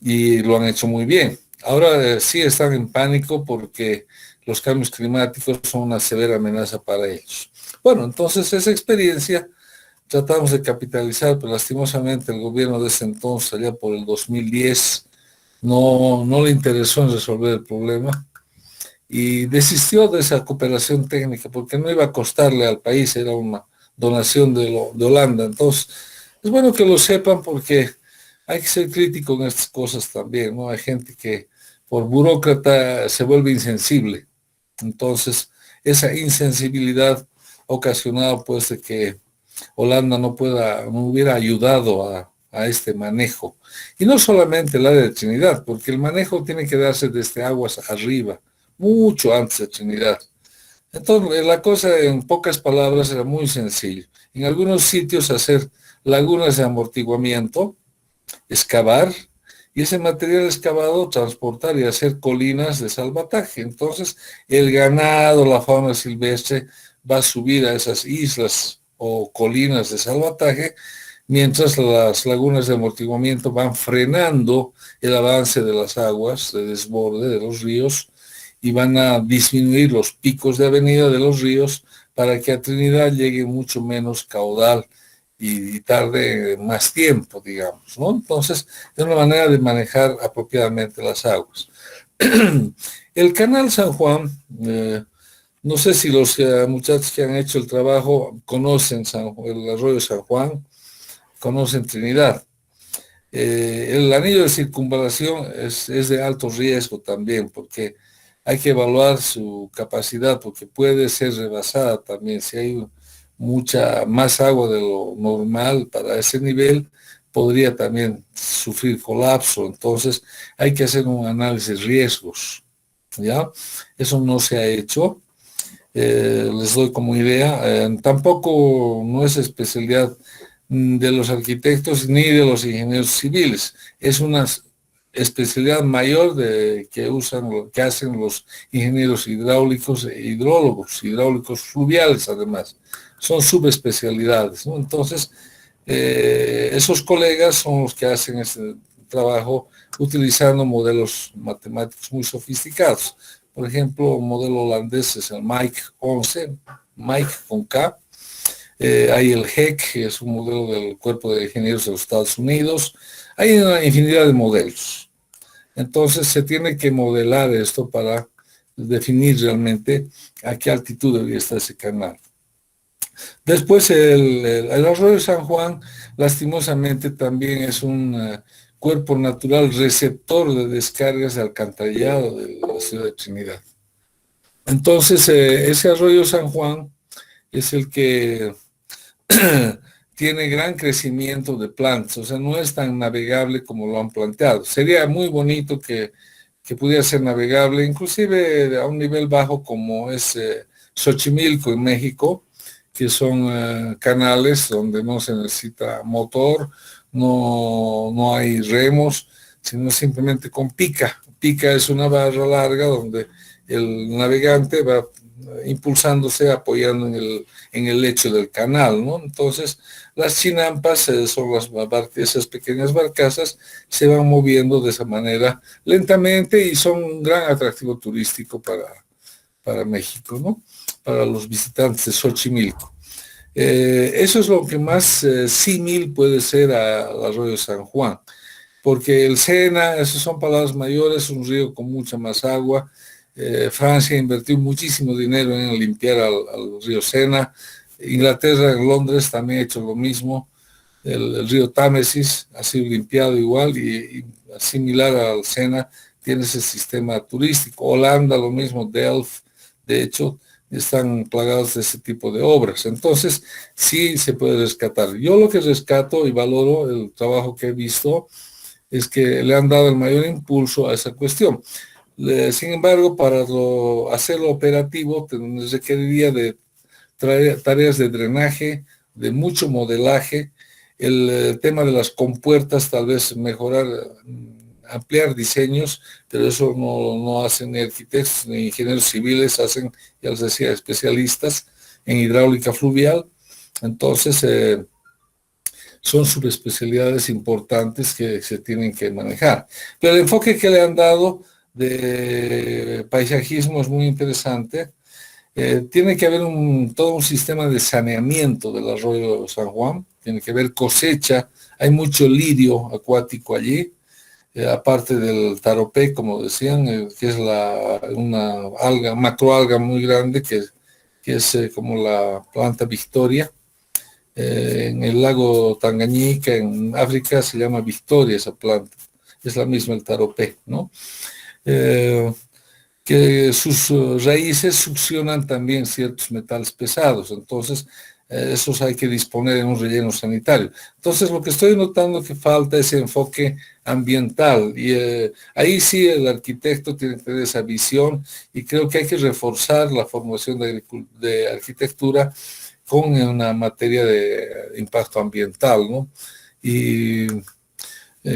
y lo han hecho muy bien. Ahora sí están en pánico porque los cambios climáticos son una severa amenaza para ellos. Bueno, entonces esa experiencia tratamos de capitalizar, pero lastimosamente el gobierno de ese entonces, allá por el 2010, no le interesó en resolver el problema y desistió de esa cooperación técnica porque no iba a costarle al país, era una donación de Holanda. Entonces, es bueno que lo sepan porque hay que ser crítico en estas cosas también, ¿no? Hay gente que por burócrata se vuelve insensible. Entonces, esa insensibilidad ha ocasionado pues de que Holanda no hubiera ayudado a este manejo. Y no solamente el área de Trinidad, porque el manejo tiene que darse desde aguas arriba, mucho antes de Trinidad. Entonces, la cosa en pocas palabras era muy sencillo. En algunos sitios hacer lagunas de amortiguamiento, excavar, y ese material excavado transportar y hacer colinas de salvataje. Entonces, el ganado, la fauna silvestre va a subir a esas islas o colinas de salvataje, mientras las lagunas de amortiguamiento van frenando el avance de las aguas de desborde de los ríos y van a disminuir los picos de avenida de los ríos para que a Trinidad llegue mucho menos caudal y tarde más tiempo, digamos, ¿no? Entonces, es una manera de manejar apropiadamente las aguas. El canal San Juan, no sé si los muchachos que han hecho el trabajo conocen el arroyo San Juan, conocen Trinidad. El anillo de circunvalación es de alto riesgo también, porque hay que evaluar su capacidad, porque puede ser rebasada también. Si hay mucha más agua de lo normal para ese nivel, podría también sufrir colapso. Entonces, hay que hacer un análisis de riesgos, ¿ya? Eso no se ha hecho. Les doy como idea. Tampoco no es especialidad de los arquitectos ni de los ingenieros civiles. Es una especialidad mayor que hacen los ingenieros hidráulicos e hidráulicos fluviales además. Son subespecialidades, ¿no? Entonces, esos colegas son los que hacen este trabajo utilizando modelos matemáticos muy sofisticados. Por ejemplo, el modelo holandés es el MAIC 11, MAIC con K. Hay el HEC, que es un modelo del Cuerpo de Ingenieros de los Estados Unidos. Hay una infinidad de modelos. Entonces se tiene que modelar esto para definir realmente a qué altitud debería estar ese canal. Después el arroyo San Juan, lastimosamente, también es un cuerpo natural receptor de descargas de alcantarillado de la ciudad de Trinidad. Entonces, ese arroyo San Juan es el que tiene gran crecimiento de plantas, o sea, no es tan navegable como lo han planteado. Sería muy bonito que pudiera ser navegable, inclusive a un nivel bajo como es Xochimilco en México, que son canales donde no se necesita motor, no hay remos, sino simplemente con pica. Pica es una barra larga donde el navegante va impulsándose, apoyando en el lecho del canal, ¿no? Entonces, las chinampas son esas pequeñas barcazas, se van moviendo de esa manera lentamente y son un gran atractivo turístico para México, ¿no? Para los visitantes de Xochimilco. Eso es lo que más símil puede ser al arroyo San Juan, porque el Sena, esas son palabras mayores, un río con mucha más agua. Francia invirtió muchísimo dinero en limpiar al río Sena. Inglaterra, en Londres, también ha hecho lo mismo. El río Támesis ha sido limpiado igual y similar al Sena, tiene ese sistema turístico. Holanda, lo mismo, Delft, de hecho, están plagados de ese tipo de obras. Entonces, sí se puede rescatar. Yo lo que rescato y valoro el trabajo que he visto es que le han dado el mayor impulso a esa cuestión. Sin embargo, para hacerlo operativo, requeriría de tareas de drenaje, de mucho modelaje, el tema de las compuertas, tal vez mejorar, ampliar diseños, pero eso no hacen ni arquitectos ni ingenieros civiles, hacen, ya les decía, especialistas en hidráulica fluvial. Entonces, son subespecialidades importantes que se tienen que manejar. Pero el enfoque que le han dado de paisajismo es muy interesante. Tiene que haber todo un sistema de saneamiento del arroyo San Juan, tiene que haber cosecha, hay mucho lirio acuático allí, aparte del taropé, como decían, que es una alga, macroalga muy grande, que es como la planta Victoria. En el lago Tangañika, en África, se llama Victoria esa planta, es la misma el taropé, ¿no? Que sus raíces succionan también ciertos metales pesados, entonces esos hay que disponer en un relleno sanitario. Entonces lo que estoy notando que falta es enfoque ambiental y ahí sí el arquitecto tiene que tener esa visión y creo que hay que reforzar la formación de arquitectura con una materia de impacto ambiental, ¿no? Y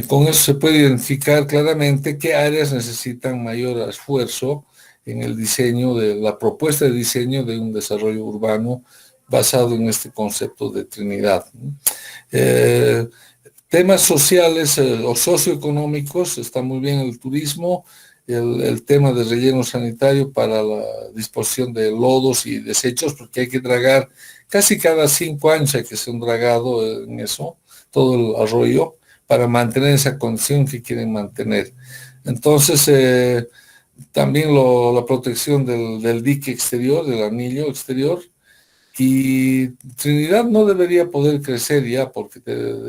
con eso se puede identificar claramente qué áreas necesitan mayor esfuerzo en el diseño de la propuesta de diseño de un desarrollo urbano basado en este concepto de Trinidad. Temas sociales o socioeconómicos, está muy bien el turismo, el tema de relleno sanitario para la disposición de lodos y desechos, porque hay que dragar casi cada 5 años, hay que hacer un dragado en eso, todo el arroyo, para mantener esa condición que quieren mantener. Entonces, también la protección del dique exterior, del anillo exterior, y Trinidad no debería poder crecer ya porque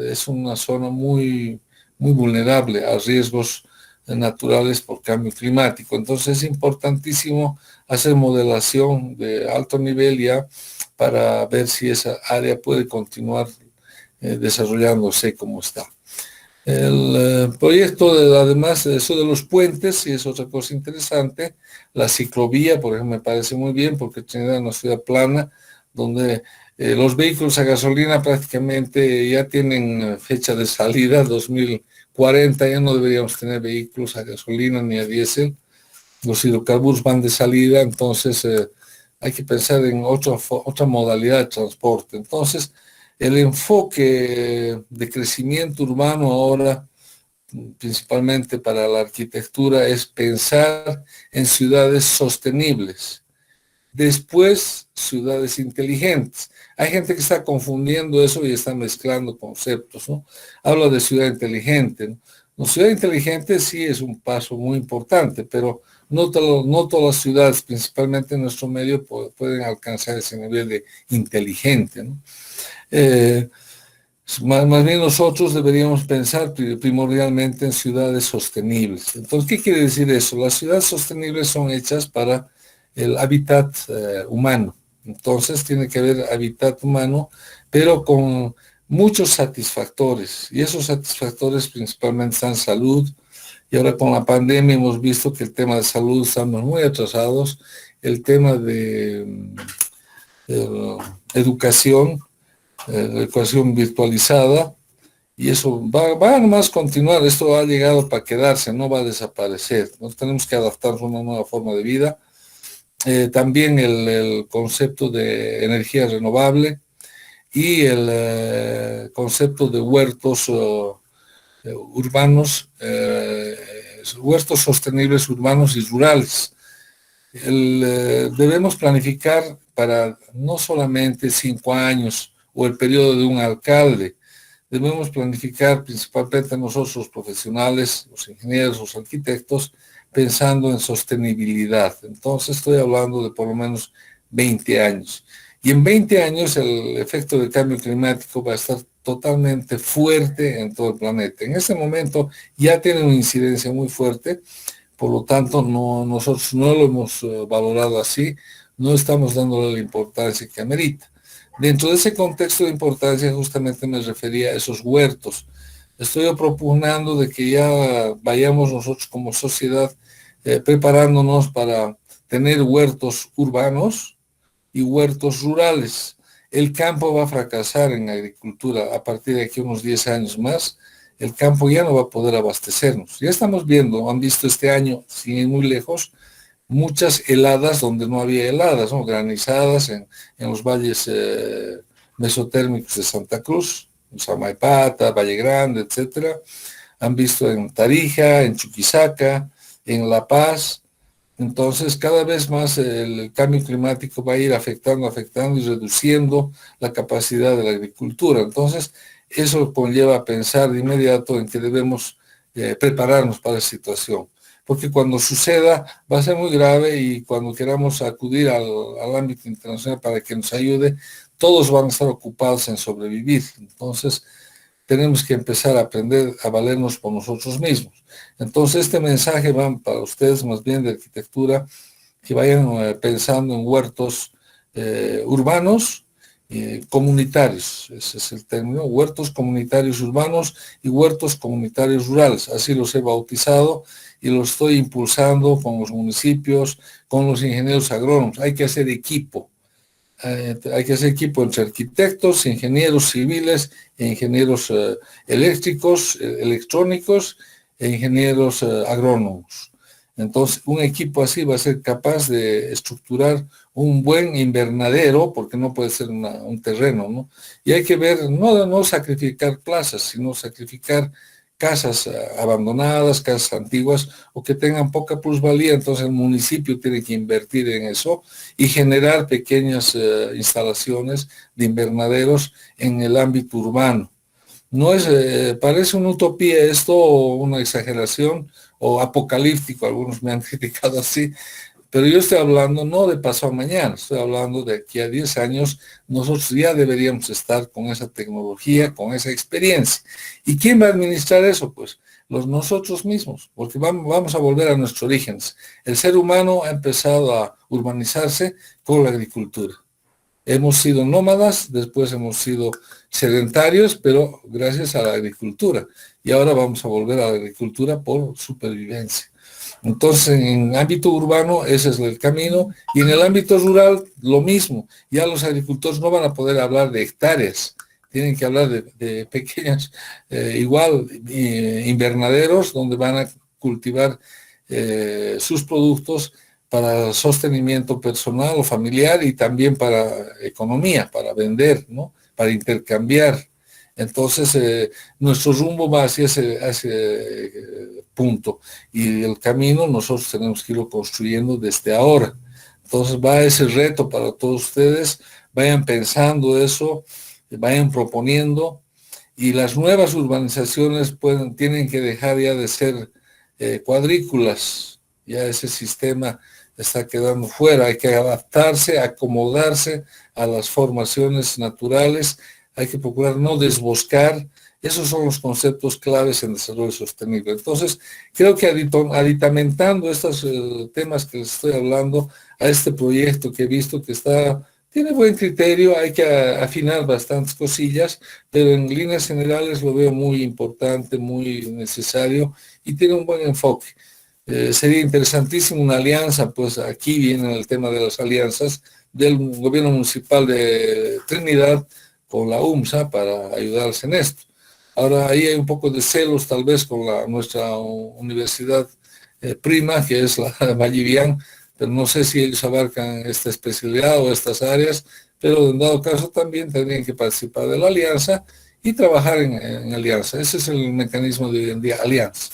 es una zona muy, muy vulnerable a riesgos naturales por cambio climático. Entonces es importantísimo hacer modelación de alto nivel ya para ver si esa área puede continuar desarrollándose como está. El proyecto, además de eso de los puentes, y es otra cosa interesante, la ciclovía, por ejemplo, me parece muy bien porque Trinidad es una ciudad plana, donde Los vehículos a gasolina prácticamente ya tienen fecha de salida, 2040, ya no deberíamos tener vehículos a gasolina ni a diésel. Los hidrocarburos van de salida, entonces hay que pensar en otra modalidad de transporte. Entonces, el enfoque de crecimiento urbano ahora, principalmente para la arquitectura, es pensar en ciudades sostenibles. Después, ciudades inteligentes. Hay gente que está confundiendo eso y está mezclando conceptos, ¿no? Habla de ciudad inteligente, ¿no? La ciudad inteligente sí es un paso muy importante, pero no todas las ciudades, principalmente en nuestro medio, pueden alcanzar ese nivel de inteligente, ¿no? Más bien nosotros deberíamos pensar primordialmente en ciudades sostenibles. Entonces, ¿qué quiere decir eso? Las ciudades sostenibles son hechas para el hábitat humano. Entonces, tiene que haber hábitat humano, pero con muchos satisfactores. Y esos satisfactores principalmente están salud. Y ahora con la pandemia hemos visto que el tema de salud estamos muy atrasados. El tema de educación, la educación virtualizada, y eso va a más continuar. Esto ha llegado para quedarse, no va a desaparecer. Nos tenemos que adaptarnos a una nueva forma de vida. También el concepto de energía renovable y el concepto de huertos urbanos, huertos sostenibles urbanos y rurales. Debemos planificar para no solamente 5 años o el periodo de un alcalde. Debemos planificar principalmente nosotros los profesionales, los ingenieros, los arquitectos, pensando en sostenibilidad. Entonces estoy hablando de por lo menos 20 años. Y en 20 años el efecto del cambio climático va a estar totalmente fuerte en todo el planeta. En este momento ya tiene una incidencia muy fuerte, por lo tanto nosotros no lo hemos valorado así, no estamos dándole la importancia que amerita. Dentro de ese contexto de importancia justamente me refería a esos huertos. Estoy proponiendo de que ya vayamos nosotros como sociedad preparándonos para tener huertos urbanos y huertos rurales. El campo va a fracasar en agricultura a partir de aquí unos 10 años más. El campo ya no va a poder abastecernos. Ya estamos viendo, han visto este año, sin ir muy lejos, muchas heladas donde no había heladas, ¿no? Granizadas en los valles mesotérmicos de Santa Cruz, en Samaipata, Valle Grande, etcétera. Han visto en Tarija, en Chuquisaca, en La Paz. Entonces, cada vez más el cambio climático va a ir afectando y reduciendo la capacidad de la agricultura. Entonces, eso conlleva a pensar de inmediato en que debemos prepararnos para esa situación. Porque cuando suceda va a ser muy grave y cuando queramos acudir al ámbito internacional para que nos ayude, todos van a estar ocupados en sobrevivir. Entonces, tenemos que empezar a aprender a valernos por nosotros mismos. Entonces, este mensaje va para ustedes más bien de arquitectura, que vayan pensando en huertos urbanos, comunitarios, ese es el término, huertos comunitarios urbanos y huertos comunitarios rurales, así los he bautizado y los estoy impulsando con los municipios, con los ingenieros agrónomos. Hay que hacer equipo. Hay que hacer equipo entre arquitectos, ingenieros civiles, ingenieros eléctricos, electrónicos e ingenieros agrónomos. Entonces, un equipo así va a ser capaz de estructurar un buen invernadero, porque no puede ser un terreno, ¿no? Y hay que ver, no sacrificar plazas, sino sacrificar casas abandonadas, casas antiguas o que tengan poca plusvalía. Entonces el municipio tiene que invertir en eso y generar pequeñas instalaciones de invernaderos en el ámbito urbano. No es, parece una utopía esto o una exageración o apocalíptico, algunos me han criticado así, pero yo estoy hablando no de pasado mañana, estoy hablando de aquí a 10 años, nosotros ya deberíamos estar con esa tecnología, con esa experiencia. ¿Y quién va a administrar eso? Pues nosotros mismos, porque vamos a volver a nuestros orígenes. El ser humano ha empezado a urbanizarse con la agricultura. Hemos sido nómadas, después hemos sido sedentarios, pero gracias a la agricultura. Y ahora vamos a volver a la agricultura por supervivencia. Entonces, en ámbito urbano, ese es el camino, y en el ámbito rural, lo mismo. Ya los agricultores no van a poder hablar de hectáreas, tienen que hablar de pequeños, invernaderos, donde van a cultivar sus productos para sostenimiento personal o familiar y también para economía, para vender, ¿no? Para intercambiar. Entonces, nuestro rumbo va hacia ese punto, y el camino nosotros tenemos que irlo construyendo desde ahora. Entonces va ese reto para todos ustedes, vayan pensando eso, vayan proponiendo, y las nuevas urbanizaciones tienen que dejar ya de ser cuadrículas, ya ese sistema está quedando fuera, hay que adaptarse, acomodarse a las formaciones naturales, hay que procurar no desboscar. Esos son los conceptos claves en desarrollo sostenible. Entonces, creo que aditamentando estos temas que les estoy hablando a este proyecto que he visto que tiene buen criterio, hay que afinar bastantes cosillas, pero en líneas generales lo veo muy importante, muy necesario y tiene un buen enfoque. Sería interesantísimo una alianza, pues aquí viene el tema de las alianzas del gobierno municipal de Trinidad con la UMSA para ayudarse en esto. Ahora ahí hay un poco de celos tal vez con nuestra universidad prima, que es la Vallivian, pero no sé si ellos abarcan esta especialidad o estas áreas, pero en dado caso también tendrían que participar de la alianza y trabajar en alianza. Ese es el mecanismo de hoy en día, alianza.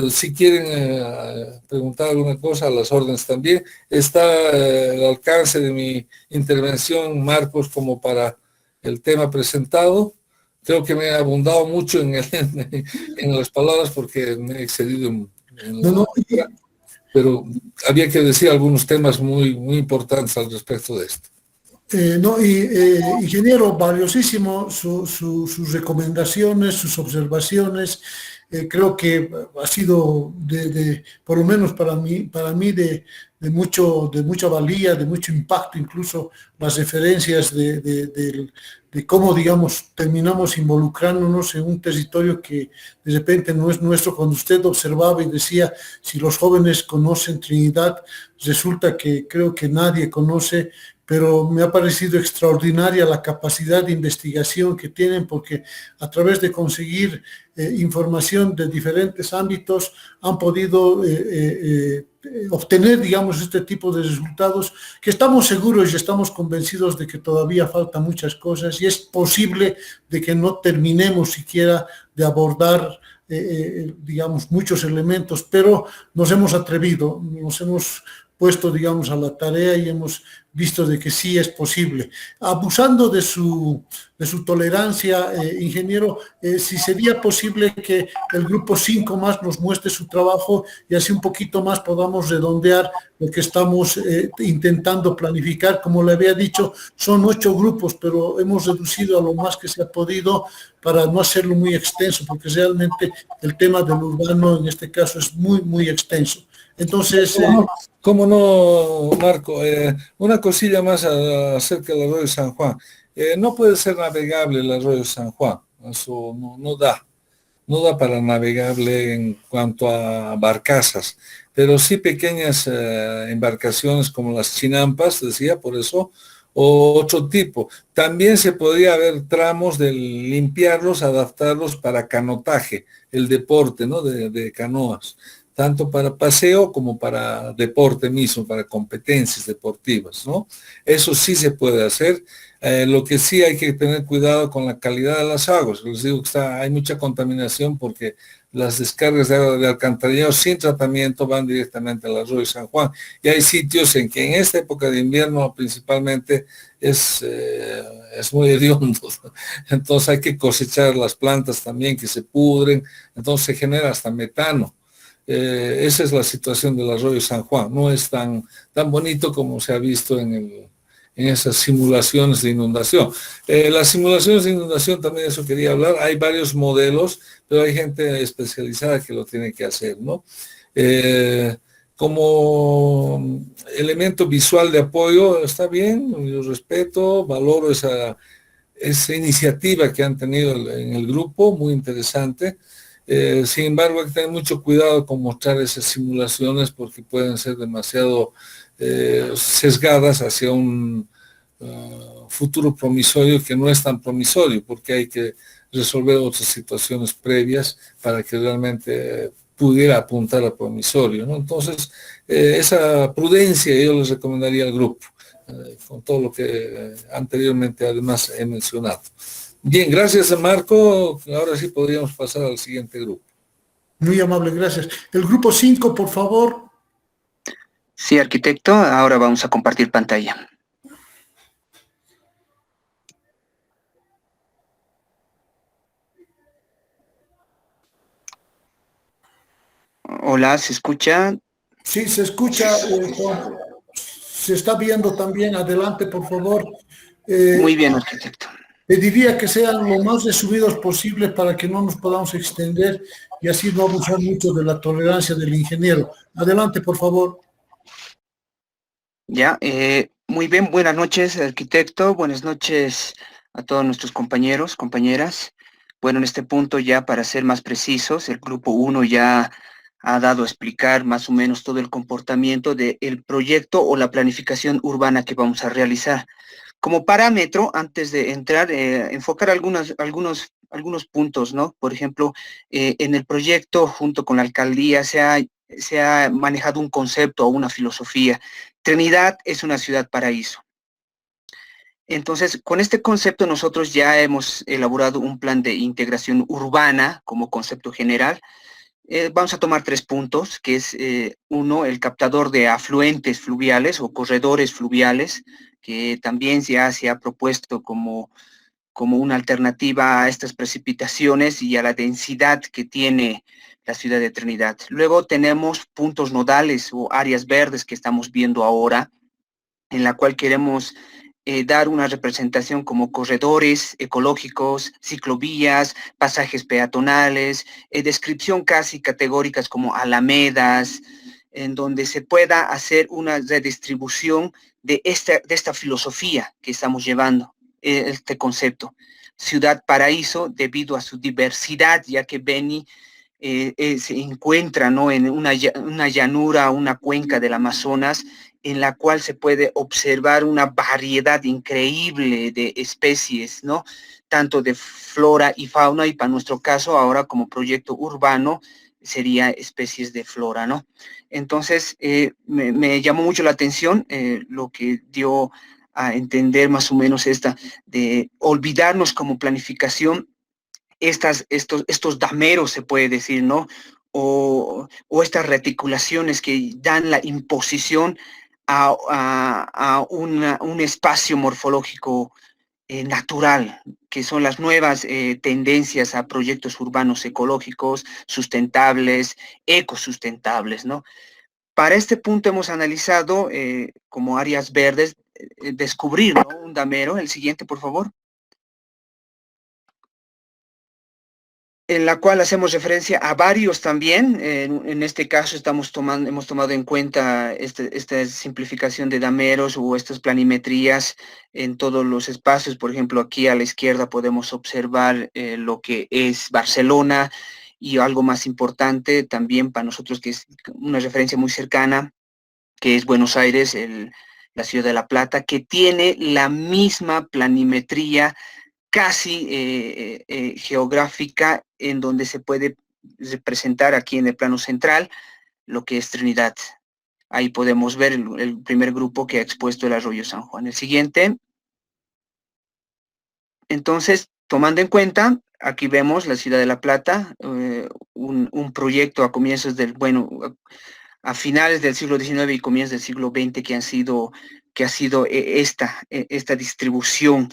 Si quieren preguntar alguna cosa, a las órdenes también. Está el alcance de mi intervención, Marcos, como para el tema presentado. Creo que me he abundado mucho en las palabras porque me he excedido pero había que decir algunos temas muy, muy importantes al respecto de esto. Ingeniero, valiosísimo sus recomendaciones, sus observaciones. Creo que ha sido, por lo menos para mí de mucha valía, de mucho impacto, incluso las referencias de cómo, digamos, terminamos involucrándonos en un territorio que de repente no es nuestro. Cuando usted observaba y decía, si los jóvenes conocen Trinidad, resulta que creo que nadie conoce, pero me ha parecido extraordinaria la capacidad de investigación que tienen, porque a través de conseguir información de diferentes ámbitos han podido obtener, digamos, este tipo de resultados que estamos seguros y estamos convencidos de que todavía faltan muchas cosas y es posible de que no terminemos siquiera de abordar digamos, muchos elementos, pero nos hemos atrevido, nos hemos puesto, digamos, a la tarea y hemos visto de que sí es posible. Abusando de su tolerancia, ingeniero, si sería posible que el grupo 5 más nos muestre su trabajo y así un poquito más podamos redondear lo que estamos intentando planificar. Como le había dicho, son 8 grupos, pero hemos reducido a lo más que se ha podido para no hacerlo muy extenso, porque realmente el tema del urbano en este caso es muy, muy extenso. Entonces... ¿Cómo no, Marco? Una cosilla más acerca del arroyo San Juan. No puede ser navegable el arroyo San Juan. Eso no da para navegable en cuanto a barcazas, pero sí pequeñas embarcaciones como las chinampas, decía, por eso, o otro tipo. También se podría haber tramos de limpiarlos, adaptarlos para canotaje, el deporte, ¿no? De canoas, tanto para paseo como para deporte mismo, para competencias deportivas, ¿no? Eso sí se puede hacer. Lo que sí hay que tener cuidado con la calidad de las aguas. Les digo que hay mucha contaminación porque las descargas de agua de alcantarillado sin tratamiento van directamente al arroyo San Juan. Y hay sitios en que en esta época de invierno principalmente es muy hediondo. Entonces hay que cosechar las plantas también que se pudren. Entonces se genera hasta metano. Esa es la situación del arroyo San Juan. No es tan bonito como se ha visto en esas simulaciones de inundación. Las simulaciones de inundación también, eso quería hablar. Hay varios modelos, pero hay gente especializada que lo tiene que hacer, ¿no? Como elemento visual de apoyo, está bien, yo respeto, valoro esa iniciativa que han tenido en el grupo, muy interesante. Sin embargo, hay que tener mucho cuidado con mostrar esas simulaciones porque pueden ser demasiado sesgadas hacia un futuro promisorio que no es tan promisorio, porque hay que resolver otras situaciones previas para que realmente pudiera apuntar a promisorio, ¿no? Entonces, esa prudencia yo les recomendaría al grupo, con todo lo que anteriormente además he mencionado. Bien, gracias Marco. Ahora sí podríamos pasar al siguiente grupo. Muy amable, gracias. El grupo 5, por favor. Sí, arquitecto, ahora vamos a compartir pantalla. Hola, ¿se escucha? Sí, se escucha. Se está viendo también. Adelante, por favor. Muy bien, arquitecto. Pediría que sean lo más resumidos posible para que no nos podamos extender y así no abusar mucho de la tolerancia del ingeniero. Adelante, por favor. Ya, muy bien, buenas noches, arquitecto. Buenas noches a todos nuestros compañeros, compañeras. Bueno, en este punto ya para ser más precisos, el grupo 1 ya ha dado a explicar más o menos todo el comportamiento del proyecto o la planificación urbana que vamos a realizar. Como parámetro, antes de entrar, enfocar algunos puntos, ¿no? Por ejemplo, en el proyecto, junto con la alcaldía, se ha manejado un concepto o una filosofía. Trinidad es una ciudad paraíso. Entonces, con este concepto nosotros ya hemos elaborado un plan de integración urbana como concepto general. Vamos a tomar 3 puntos, que es uno, el captador de afluentes fluviales o corredores fluviales, que también ya se ha propuesto como una alternativa a estas precipitaciones y a la densidad que tiene la ciudad de Trinidad. Luego tenemos puntos nodales o áreas verdes que estamos viendo ahora, en la cual queremos dar una representación como corredores ecológicos, ciclovías, pasajes peatonales, descripción casi categóricas como alamedas, en donde se pueda hacer una redistribución de esta filosofía que estamos llevando, este concepto. Ciudad paraíso debido a su diversidad, ya que Beni se encuentra, ¿no?, en una llanura, una cuenca del Amazonas, en la cual se puede observar una variedad increíble de especies, ¿no?, tanto de flora y fauna, y para nuestro caso ahora como proyecto urbano sería especies de flora, ¿no? Entonces, me llamó mucho la atención lo que dio a entender más o menos de olvidarnos como planificación estos dameros, se puede decir, ¿no? O estas reticulaciones que dan la imposición a un espacio morfológico natural, que son las nuevas tendencias a proyectos urbanos ecológicos, sustentables, ecosustentables, ¿no? Para este punto hemos analizado como áreas verdes, descubrir, ¿no?, un damero. El siguiente, por favor. En la cual hacemos referencia a varios también. En este caso hemos tomado en cuenta esta simplificación de dameros o estas planimetrías en todos los espacios. Por ejemplo, aquí a la izquierda podemos observar lo que es Barcelona, y algo más importante también para nosotros, que es una referencia muy cercana, que es Buenos Aires, la ciudad de La Plata, que tiene la misma planimetría casi geográfica, en donde se puede representar aquí en el plano central lo que es Trinidad. Ahí podemos ver el primer grupo que ha expuesto el arroyo San Juan. El siguiente. Entonces, tomando en cuenta, aquí vemos la ciudad de La Plata, un proyecto a comienzos a finales del siglo XIX y comienzos del siglo XX que ha sido esta distribución,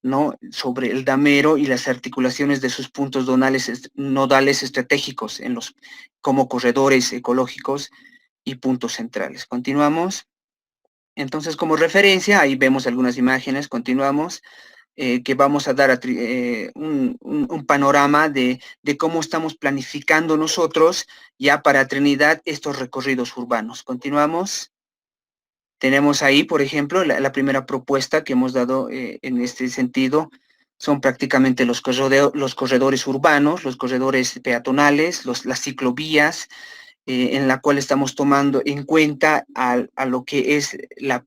¿no?, sobre el damero y las articulaciones de sus puntos nodales estratégicos como corredores ecológicos y puntos centrales. Continuamos. Entonces, como referencia, ahí vemos algunas imágenes. Continuamos. Que vamos a dar un panorama de cómo estamos planificando nosotros ya para Trinidad estos recorridos urbanos. Continuamos. Tenemos ahí, por ejemplo, la primera propuesta que hemos dado en este sentido son prácticamente los corredores urbanos, los corredores peatonales, las ciclovías, en la cual estamos tomando en cuenta a lo que es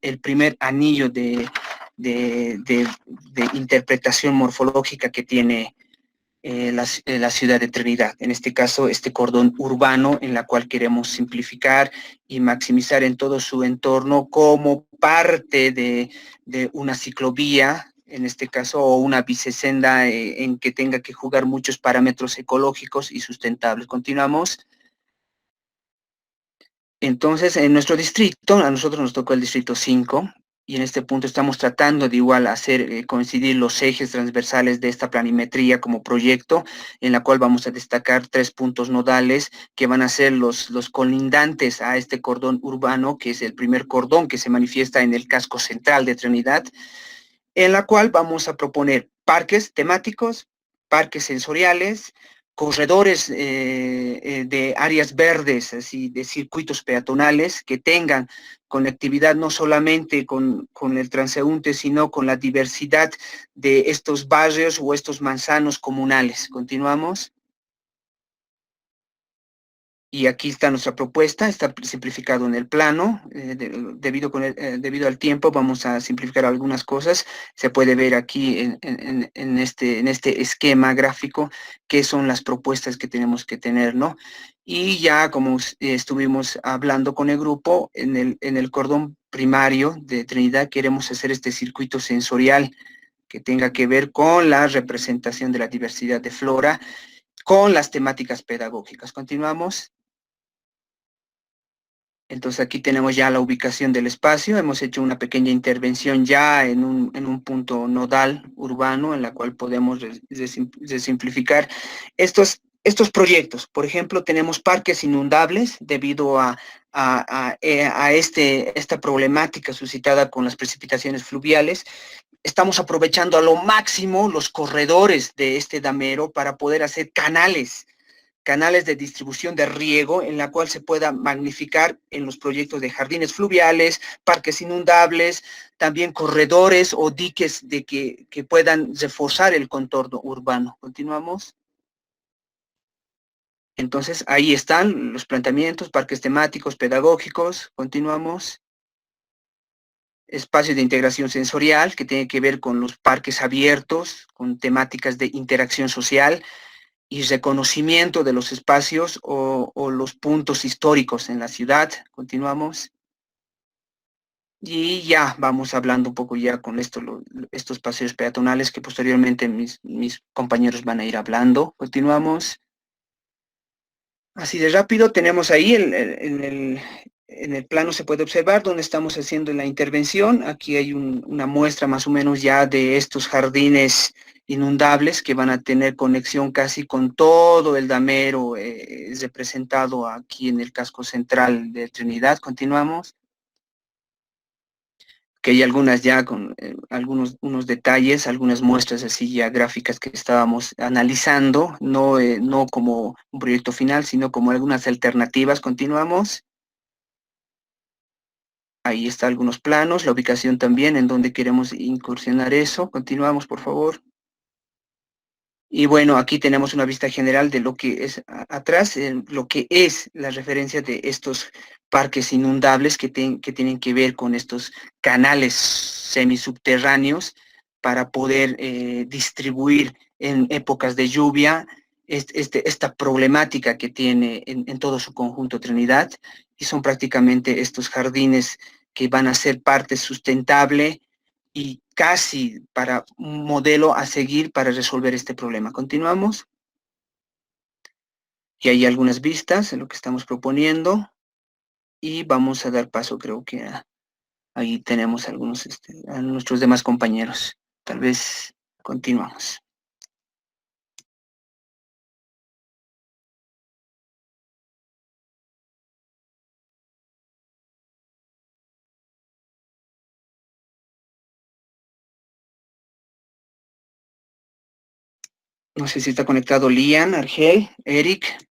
el primer anillo de interpretación morfológica que tiene la ciudad de Trinidad. En este caso, este cordón urbano en la cual queremos simplificar y maximizar en todo su entorno como parte de una ciclovía, en este caso, o una bicesenda en que tenga que jugar muchos parámetros ecológicos y sustentables. Continuamos. Entonces, en nuestro distrito, a nosotros nos tocó el distrito 5, y en este punto estamos tratando de igual hacer coincidir los ejes transversales de esta planimetría como proyecto, en la cual vamos a destacar 3 puntos nodales que van a ser los colindantes a este cordón urbano, que es el primer cordón que se manifiesta en el casco central de Trinidad, en la cual vamos a proponer parques temáticos, parques sensoriales, corredores de áreas verdes, así de circuitos peatonales que tengan conectividad no solamente con el transeúnte, sino con la diversidad de estos barrios o estos manzanos comunales. Continuamos. Y aquí está nuestra propuesta, está simplificado en el plano, debido al tiempo vamos a simplificar algunas cosas. Se puede ver aquí en este esquema gráfico qué son las propuestas que tenemos que tener, ¿no? Y ya como estuvimos hablando con el grupo, en el cordón primario de Trinidad queremos hacer este circuito sensorial que tenga que ver con la representación de la diversidad de flora, con las temáticas pedagógicas. Continuamos. Entonces aquí tenemos ya la ubicación del espacio, hemos hecho una pequeña intervención ya en un punto nodal urbano en la cual podemos simplificar estos proyectos. Por ejemplo, tenemos parques inundables debido a esta problemática suscitada con las precipitaciones fluviales. Estamos aprovechando a lo máximo los corredores de este damero para poder hacer canales de distribución de riego en la cual se pueda magnificar en los proyectos de jardines fluviales, parques inundables, también corredores o diques que puedan reforzar el contorno urbano. Continuamos. Entonces, ahí están los planteamientos, parques temáticos, pedagógicos. Continuamos. Espacios de integración sensorial, que tiene que ver con los parques abiertos, con temáticas de interacción social, y reconocimiento de los espacios o los puntos históricos en la ciudad. Continuamos. Y ya vamos hablando un poco ya con estos paseos peatonales que posteriormente mis compañeros van a ir hablando. Continuamos. Así de rápido tenemos ahí en el plano se puede observar donde estamos haciendo la intervención. Aquí hay una muestra más o menos ya de estos jardines inundables que van a tener conexión casi con todo el damero representado aquí en el casco central de Trinidad. Continuamos. Que hay algunas ya con unos detalles, algunas muestras así ya gráficas que estábamos analizando, no como un proyecto final, sino como algunas alternativas. Continuamos. Ahí están algunos planos, la ubicación también en donde queremos incursionar eso. Continuamos, por favor. Y bueno, aquí tenemos una vista general de lo que es atrás, lo que es la referencia de estos parques inundables que tienen que ver con estos canales semisubterráneos para poder distribuir en épocas de lluvia esta problemática que tiene en todo su conjunto Trinidad, y son prácticamente estos jardines que van a ser parte sustentable y casi para un modelo a seguir para resolver este problema. Continuamos. Y hay algunas vistas en lo que estamos proponiendo. Y vamos a dar paso, creo que ahí tenemos algunos, a nuestros demás compañeros. Tal vez continuamos. No sé si está conectado Lian, Argel, Eric.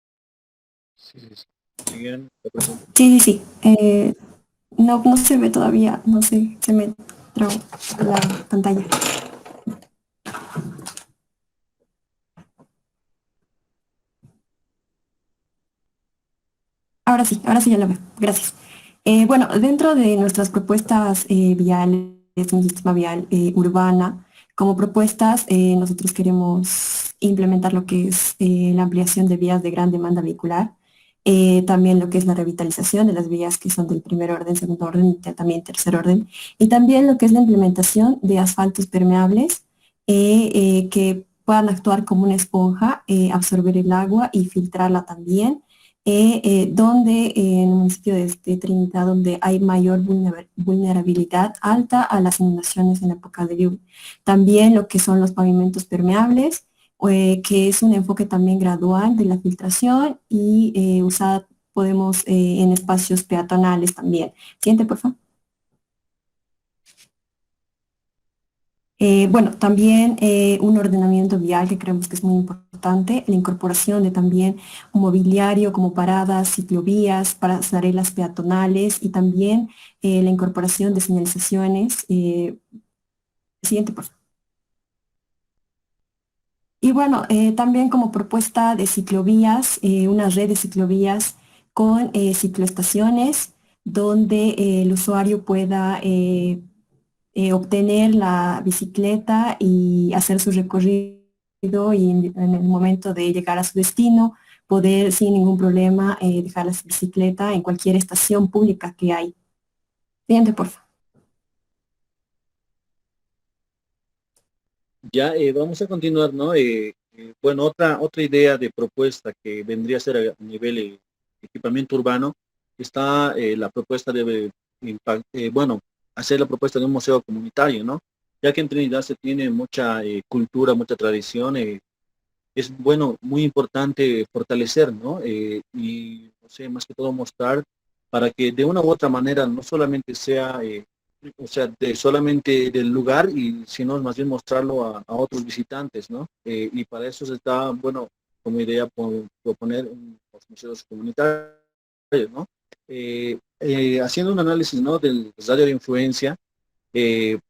Sí. No se ve todavía, no sé, se me trabó la pantalla. ahora sí ya lo veo. Gracias. Bueno, dentro de nuestras propuestas viales, un sistema vial urbana, como propuestas, nosotros queremos implementar lo que es la ampliación de vías de gran demanda vehicular, también lo que es la revitalización de las vías que son del primer orden, segundo orden y también tercer orden, y también lo que es la implementación de asfaltos permeables que puedan actuar como una esponja, absorber el agua y filtrarla también, donde en el municipio de Trinidad, donde hay mayor vulnerabilidad alta a las inundaciones en época de lluvia. También lo que son los pavimentos permeables, que es un enfoque también gradual de la filtración y usada podemos en espacios peatonales también. Siguiente, por favor. Bueno, también un ordenamiento vial que creemos que es muy importante, la incorporación de también un mobiliario como paradas, ciclovías, pasarelas peatonales y también la incorporación de señalizaciones. Siguiente, por favor. Y bueno, también como propuesta de ciclovías, una red de ciclovías con cicloestaciones donde el usuario pueda obtener la bicicleta y hacer su recorrido y en el momento de llegar a su destino poder sin ningún problema dejar la bicicleta en cualquier estación pública que hay. Siguiente, por favor. Ya, vamos a continuar, ¿no? Bueno, otra idea de propuesta que vendría a ser a nivel equipamiento urbano, está la propuesta de, bueno, hacer la propuesta de un museo comunitario, ¿no? Ya que en Trinidad se tiene mucha cultura, mucha tradición, es, bueno, muy importante fortalecer, ¿no? Y, no sé, más que todo mostrar para que de una u otra manera no solamente sea o sea, de solamente del lugar, y sino más bien mostrarlo a otros visitantes, ¿no? Y para eso se está, bueno, como idea proponer los museos comunitarios, ¿no? Haciendo un análisis, ¿no?, del radio de influencia, se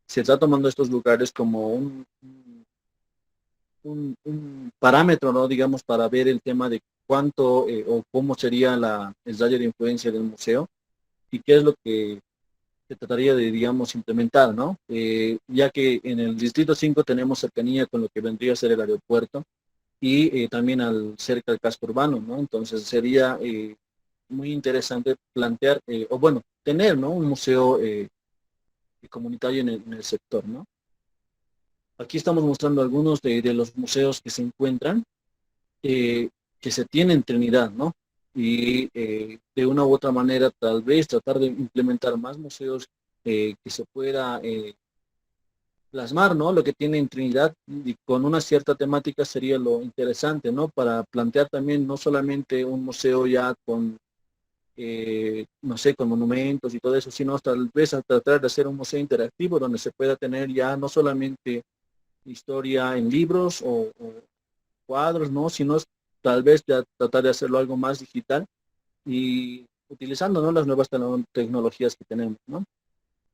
está tomando estos lugares como un parámetro, ¿no?, digamos, para ver el tema de cuánto o cómo sería el radio de influencia del museo y qué es lo que se trataría de, digamos, implementar, ¿no? Ya que en el Distrito 5 tenemos cercanía con lo que vendría a ser el aeropuerto y también cerca del casco urbano, ¿no? Entonces sería muy interesante plantear, o bueno, tener, ¿no?, un museo comunitario en el sector, ¿no? Aquí estamos mostrando algunos de los museos que se encuentran, que se tienen en Trinidad, ¿no? Y de una u otra manera tal vez tratar de implementar más museos que se pueda plasmar, ¿no?, lo que tiene en Trinidad, y con una cierta temática sería lo interesante, ¿no?, para plantear también no solamente un museo ya con, no sé, con monumentos y todo eso, sino tal vez a tratar de hacer un museo interactivo donde se pueda tener ya no solamente historia en libros o cuadros, ¿no?, sino tal vez ya tratar de hacerlo algo más digital y utilizando, ¿no?, las nuevas tecnologías que tenemos, ¿no?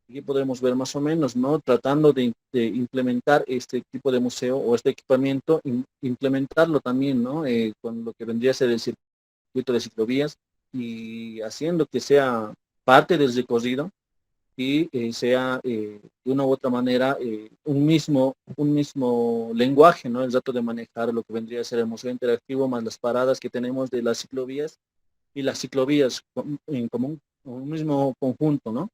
Aquí podemos ver más o menos, ¿no?, tratando de implementar este tipo de museo o este equipamiento, implementarlo también, ¿no?, con lo que vendría a ser el circuito de ciclovías y haciendo que sea parte del recorrido y sea de una u otra manera un mismo lenguaje, ¿no?, el dato de manejar lo que vendría a ser el museo interactivo más las paradas que tenemos de las ciclovías y las ciclovías en común, un mismo conjunto, ¿no?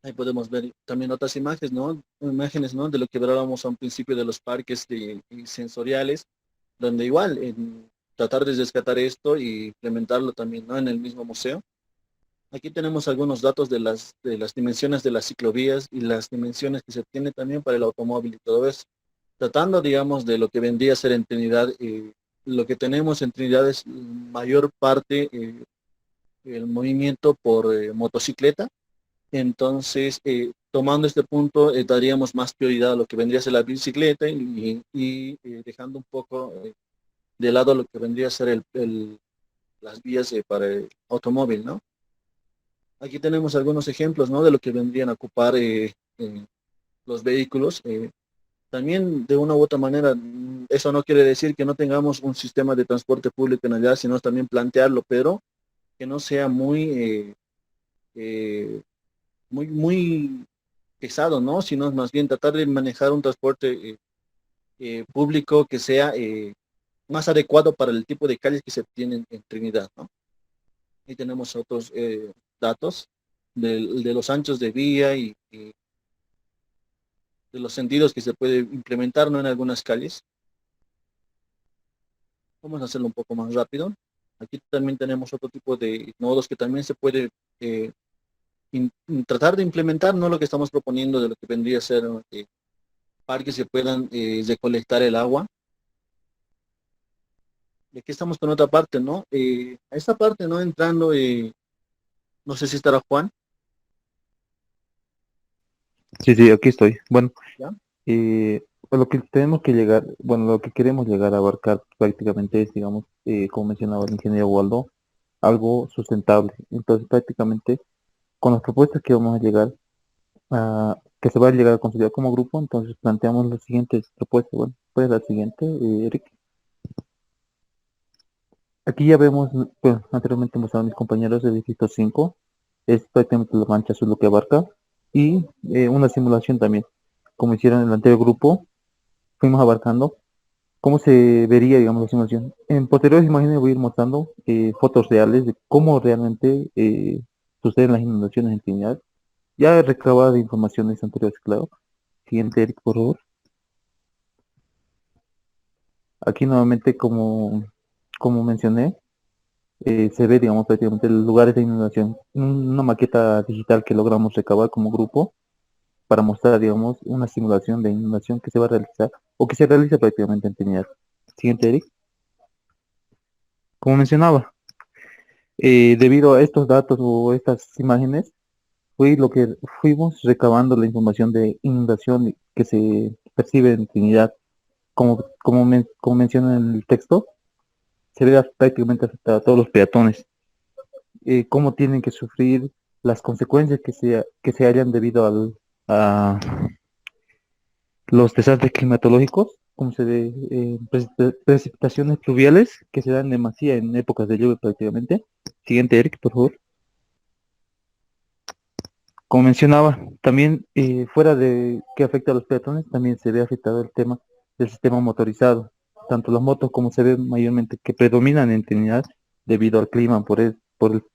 Ahí podemos ver también otras imágenes, ¿no? Imágenes, ¿no?, de lo que hablábamos a un principio de los parques sensoriales, donde igual tratar de rescatar esto y implementarlo también, ¿no?, en el mismo museo. Aquí tenemos algunos datos de las dimensiones de las ciclovías y las dimensiones que se tiene también para el automóvil y todo eso. Tratando, digamos, de lo que vendría a ser en Trinidad, lo que tenemos en Trinidad es mayor parte el movimiento por motocicleta. Entonces, tomando este punto, daríamos más prioridad a lo que vendría a ser la bicicleta y dejando un poco de lado lo que vendría a ser las vías para el automóvil, ¿no? Aquí tenemos algunos ejemplos, ¿no?, de lo que vendrían a ocupar los vehículos. También, de una u otra manera, eso no quiere decir que no tengamos un sistema de transporte público en allá, sino también plantearlo, pero que no sea muy pesado, ¿no? Sino más bien tratar de manejar un transporte público que sea más adecuado para el tipo de calles que se tienen en Trinidad, ¿no? Y tenemos otros datos de los anchos de vía y de los sentidos que se puede implementar, ¿no? En algunas calles. Vamos a hacerlo un poco más rápido. Aquí también tenemos otro tipo de nodos que también se puede tratar de implementar, no lo que estamos proponiendo de lo que vendría a ser parques que puedan recolectar el agua. Y aquí estamos con otra parte, ¿no? A esta parte, ¿no? Entrando, no sé si estará Juan. Sí, aquí estoy. Bueno, ¿Ya? a lo que tenemos que llegar, bueno, lo que queremos llegar a abarcar prácticamente es, digamos, como mencionaba el ingeniero Waldo, algo sustentable. Entonces, prácticamente, con las propuestas que vamos a llegar que se va a llegar a considerar como grupo, entonces planteamos las siguientes propuestas. Bueno, pues la siguiente, Eric. Aquí ya vemos, pues, anteriormente mostraron mis compañeros del distrito 5, es prácticamente la mancha azul lo que abarca, y una simulación también, como hicieron en el anterior grupo, fuimos abarcando cómo se vería, digamos, la simulación. En posteriores imágenes voy a ir mostrando fotos reales de cómo realmente suceden las inundaciones en Trinidad. Ya he recabado de informaciones anteriores, claro. Siguiente, Eric, por favor. Aquí nuevamente, como mencioné, se ve, digamos, prácticamente los lugares de inundación. Una maqueta digital que logramos recabar como grupo para mostrar, digamos, una simulación de inundación que se va a realizar o que se realiza prácticamente en Trinidad. Siguiente, Eric. Como mencionaba, debido a estos datos o estas imágenes, fue lo que fuimos recabando la información de inundación que se percibe en Trinidad. Como menciona en el texto, se ve prácticamente afectada a todos los peatones. Cómo tienen que sufrir las consecuencias que se hallan debido a los desastres climatológicos, como se ve precipitaciones pluviales que se dan demasía en épocas de lluvia prácticamente. Siguiente, Eric, por favor. Como mencionaba, también fuera de que afecta a los peatones, también se ve afectado el tema del sistema motorizado. Tanto las motos como se ve mayormente que predominan en Trinidad debido al clima, por el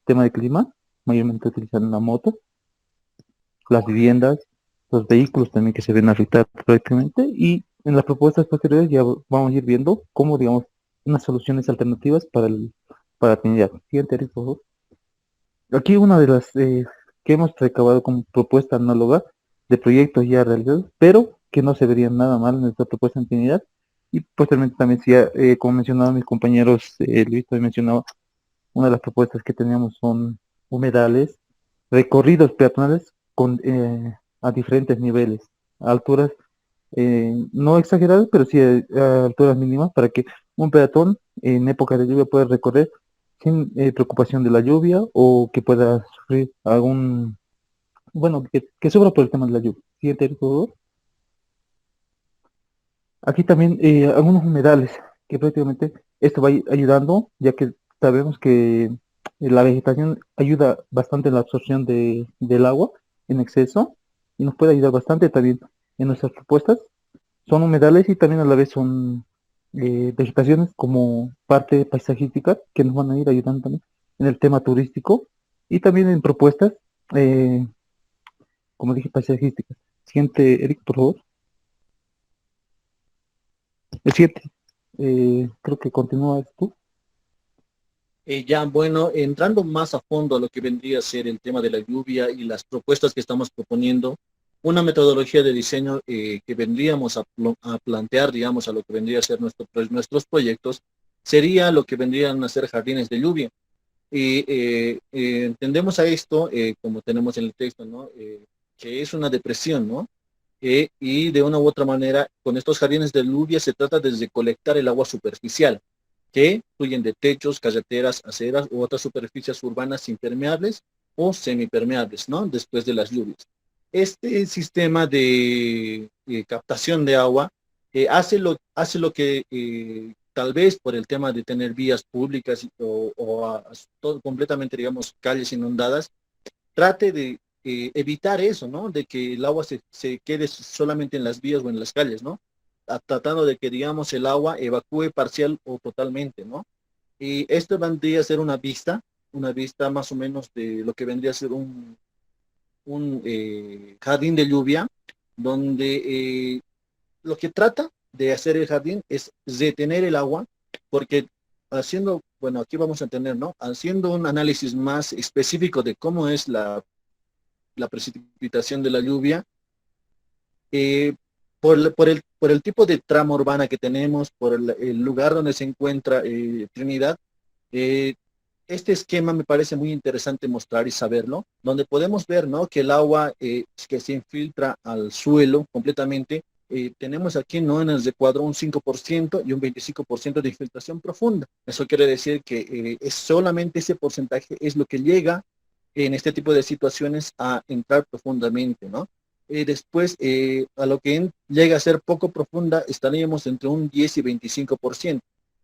tema del clima, mayormente utilizan la moto, las viviendas, los vehículos también que se ven afectados prácticamente, y en las propuestas posteriores ya vamos a ir viendo cómo, digamos, unas soluciones alternativas para Trinidad. Siguiente, Eric, por favor. Aquí una de las que hemos recabado como propuesta análoga de proyectos ya realizados, pero que no se verían nada mal en esta propuesta en Trinidad. Y posteriormente también, como mencionaban mis compañeros, Luis también mencionaba, una de las propuestas que teníamos son humedales, recorridos peatonales a diferentes niveles, a alturas no exageradas, pero sí a alturas mínimas, para que un peatón en época de lluvia pueda recorrer sin preocupación de la lluvia o que pueda sufrir que sufra por el tema de la lluvia. Siguiente, por favor. Aquí también algunos humedales, que prácticamente esto va ayudando, ya que sabemos que la vegetación ayuda bastante en la absorción del agua en exceso y nos puede ayudar bastante también en nuestras propuestas. Son humedales y también a la vez son vegetaciones como parte paisajística que nos van a ir ayudando también en el tema turístico y también en propuestas, como dije, paisajísticas. Siguiente, Eric, por favor. El 7. Creo que continúas tú. Ya, bueno, entrando más a fondo a lo que vendría a ser el tema de la lluvia y las propuestas que estamos proponiendo, una metodología de diseño que vendríamos a plantear, digamos, a lo que vendría a ser nuestros proyectos, sería lo que vendrían a ser jardines de lluvia. Y entendemos a esto, como tenemos en el texto, ¿no? Que es una depresión, ¿no? Y de una u otra manera, con estos jardines de lluvia se trata de recolectar el agua superficial, que fluyen de techos, carreteras, aceras u otras superficies urbanas impermeables o semipermeables, ¿no? Después de las lluvias. Este sistema de captación de agua hace lo que tal vez por el tema de tener vías públicas o todo completamente, digamos, calles inundadas, trate de evitar eso, ¿no? De que el agua se quede solamente en las vías o en las calles, ¿no? Tratando de que, digamos, el agua evacúe parcial o totalmente, ¿no? Y esto vendría a ser una vista más o menos de lo que vendría a ser un jardín de lluvia, donde lo que trata de hacer el jardín es detener el agua, porque haciendo, bueno, aquí vamos a tener, ¿no? Haciendo un análisis más específico de cómo es la precipitación de la lluvia, eh, por el tipo de trama urbana que tenemos, por el lugar donde se encuentra Trinidad, eh, este esquema me parece muy interesante mostrar y saberlo, donde podemos ver, ¿no? Que el agua que se infiltra al suelo completamente, tenemos aquí, ¿no? En el recuadro un 5% y un 25% de infiltración profunda. Eso quiere decir que es solamente ese porcentaje es lo que llega en este tipo de situaciones a entrar profundamente, ¿no? Después, a lo que llega a ser poco profunda, estaríamos entre un 10 y 25%,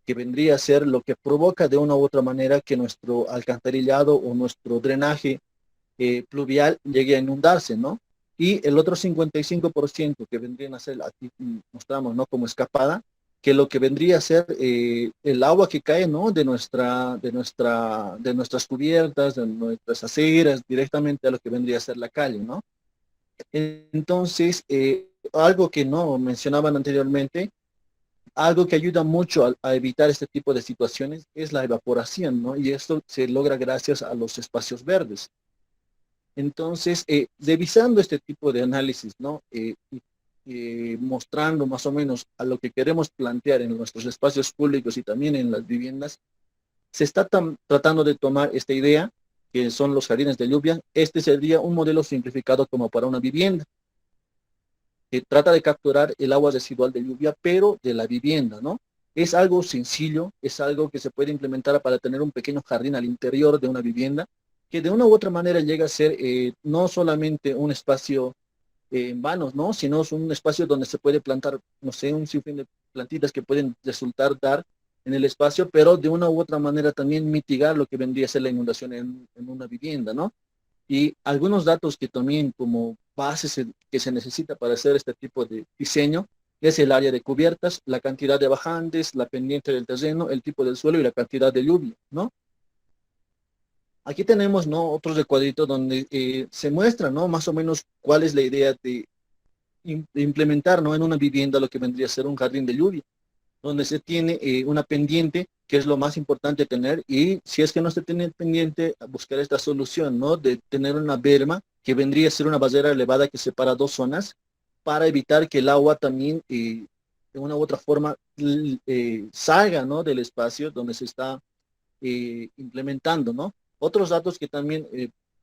que vendría a ser lo que provoca de una u otra manera que nuestro alcantarillado o nuestro drenaje pluvial llegue a inundarse, ¿no? Y el otro 55% que vendrían a ser, aquí mostramos, ¿no? Como escapada, que lo que vendría a ser el agua que cae, ¿no? De nuestras cubiertas, de nuestras aceras, directamente a lo que vendría a ser la calle, ¿no? Entonces, algo que no mencionaban anteriormente, algo que ayuda mucho a evitar este tipo de situaciones es la evaporación, ¿no? Y esto se logra gracias a los espacios verdes. Entonces, revisando este tipo de análisis, ¿no? Mostrando más o menos a lo que queremos plantear en nuestros espacios públicos y también en las viviendas, se está tratando de tomar esta idea, que son los jardines de lluvia. Este sería un modelo simplificado como para una vivienda, que trata de capturar el agua residual de lluvia, pero de la vivienda, ¿no? Es algo sencillo, es algo que se puede implementar para tener un pequeño jardín al interior de una vivienda, que de una u otra manera llega a ser no solamente un espacio en vanos, ¿no? Sino es un espacio donde se puede plantar, no sé, un sinfín de plantitas que pueden resultar dar en el espacio, pero de una u otra manera también mitigar lo que vendría a ser la inundación en una vivienda, ¿no? Y algunos datos que también como bases que se necesita para hacer este tipo de diseño es el área de cubiertas, la cantidad de bajantes, la pendiente del terreno, el tipo del suelo y la cantidad de lluvia, ¿no? Aquí tenemos, ¿no? Otros recuadritos donde se muestra, ¿no? Más o menos cuál es la idea de implementar, ¿no? En una vivienda lo que vendría a ser un jardín de lluvia, donde se tiene una pendiente, que es lo más importante tener, y si es que no se tiene pendiente, buscar esta solución, ¿no? De tener una berma, que vendría a ser una barrera elevada que separa dos zonas, para evitar que el agua también, de una u otra forma, salga, ¿no? Del espacio donde se está implementando, ¿no? Otros datos que también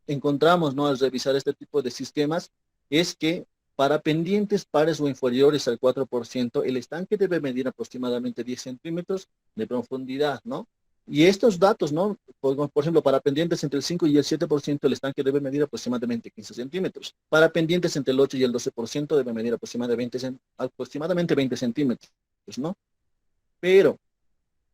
encontramos, ¿no? Al revisar este tipo de sistemas, es que para pendientes pares o inferiores al 4%, el estanque debe medir aproximadamente 10 centímetros de profundidad, ¿no? Y estos datos, ¿no? Por ejemplo, para pendientes entre el 5 y el 7%, el estanque debe medir aproximadamente 15 centímetros. Para pendientes entre el 8 y el 12% debe medir aproximadamente 20 centímetros, ¿no? Pero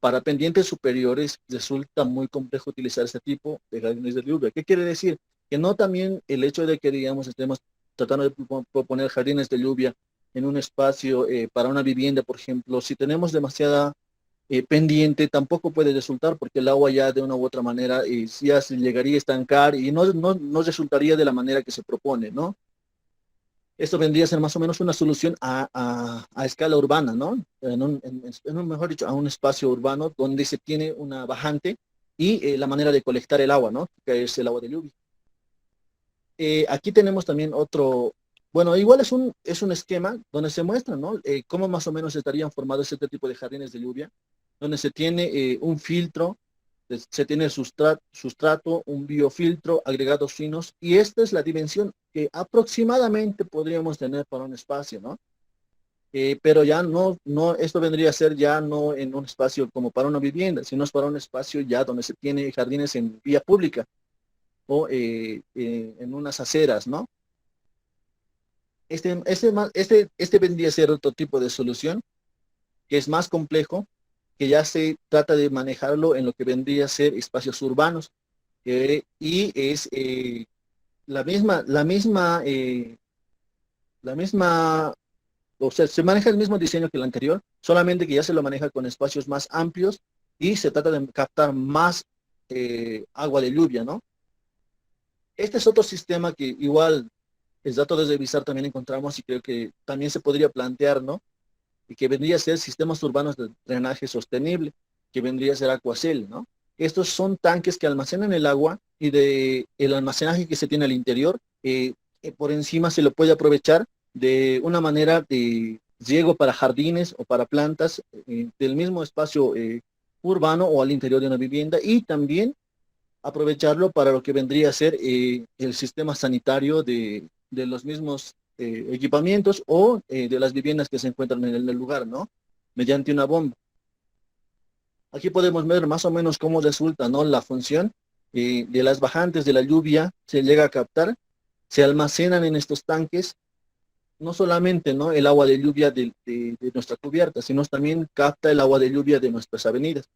para pendientes superiores resulta muy complejo utilizar este tipo de jardines de lluvia. ¿Qué quiere decir? Que no también el hecho de que, digamos, estemos tratando de proponer jardines de lluvia en un espacio para una vivienda, por ejemplo, si tenemos demasiada pendiente, tampoco puede resultar porque el agua ya de una u otra manera ya se llegaría a estancar y no resultaría de la manera que se propone, ¿no? Esto vendría a ser más o menos una solución a escala urbana, ¿no? Mejor dicho, a un espacio urbano donde se tiene una bajante y la manera de colectar el agua, ¿no? Que es el agua de lluvia. Aquí tenemos también otro, bueno, igual es un esquema donde se muestra, ¿no? Cómo más o menos estarían formados este tipo de jardines de lluvia, donde se tiene un filtro, se tiene sustrato, un biofiltro, agregados finos, y esta es la dimensión que aproximadamente podríamos tener para un espacio, ¿no? Pero ya no, esto vendría a ser ya no en un espacio como para una vivienda, sino es para un espacio ya donde se tiene jardines en vía pública o en unas aceras, ¿no? Este vendría a ser otro tipo de solución, que es más complejo, que ya se trata de manejarlo en lo que vendría a ser espacios urbanos. Y es la misma, o sea, se maneja el mismo diseño que el anterior, solamente que ya se lo maneja con espacios más amplios y se trata de captar más agua de lluvia, ¿no? Este es otro sistema que igual el dato de revisar también encontramos y creo que también se podría plantear, ¿no? Y que vendría a ser sistemas urbanos de drenaje sostenible, que vendría a ser Aquacel, ¿no? Estos son tanques que almacenan el agua y de el almacenaje que se tiene al interior, por encima se lo puede aprovechar de una manera de riego para jardines o para plantas del mismo espacio urbano o al interior de una vivienda, y también aprovecharlo para lo que vendría a ser el sistema sanitario de los mismos equipamientos o de las viviendas que se encuentran en el lugar, ¿no? Mediante una bomba. Aquí podemos ver más o menos cómo resulta, ¿no? La función de las bajantes de la lluvia se llega a captar, se almacenan en estos tanques, no solamente, ¿no?, el agua de lluvia de nuestra cubierta, sino también capta el agua de lluvia de nuestras avenidas.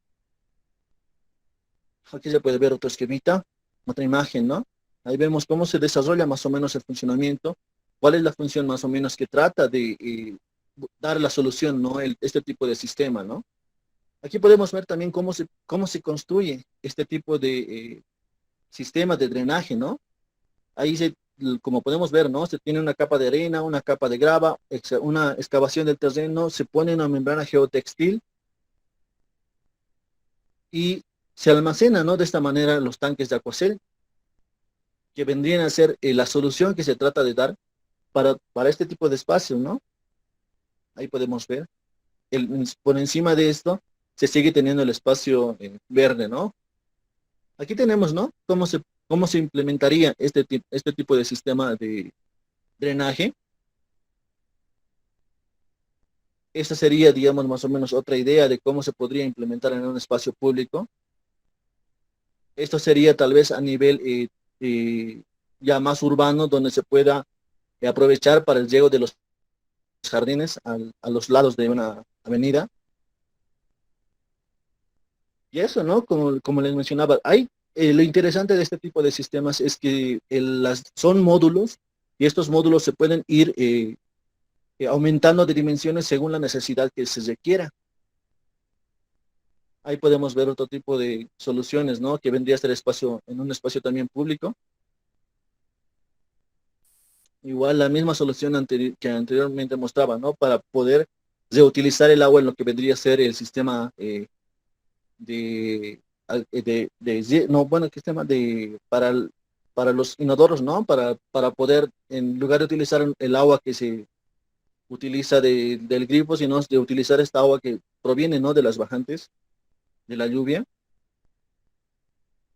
Aquí se puede ver otro esquemita, otra imagen, ¿no? Ahí vemos cómo se desarrolla más o menos el funcionamiento, cuál es la función más o menos que trata de dar la solución, ¿no? Este tipo de sistema, ¿no? Aquí podemos ver también cómo se construye este tipo de sistema de drenaje, ¿no? Ahí como podemos ver, ¿no? Se tiene una capa de arena, una capa de grava, una excavación del terreno, se pone una membrana geotextil y se almacena, ¿no?, de esta manera los tanques de Aquacel, que vendrían a ser la solución que se trata de dar para este tipo de espacio, ¿no? Ahí podemos ver. Por encima de esto se sigue teniendo el espacio verde, ¿no? Aquí tenemos, ¿no?, cómo se implementaría este tipo de sistema de drenaje. Esta sería, digamos, más o menos otra idea de cómo se podría implementar en un espacio público. Esto sería tal vez a nivel ya más urbano, donde se pueda aprovechar para el riego de los jardines a los lados de una avenida. Y eso, ¿no? Como les mencionaba, lo interesante de este tipo de sistemas es que son módulos, y estos módulos se pueden ir aumentando de dimensiones según la necesidad que se requiera. Ahí podemos ver otro tipo de soluciones, ¿no?, que vendría a ser en un espacio también público. Igual la misma solución que anteriormente mostraba, ¿no?, para poder reutilizar el agua en lo que vendría a ser el sistema para los inodoros, ¿no? Para poder, en lugar de utilizar el agua que se utiliza del grifo, sino de utilizar esta agua que proviene, ¿no?, de las bajantes de la lluvia.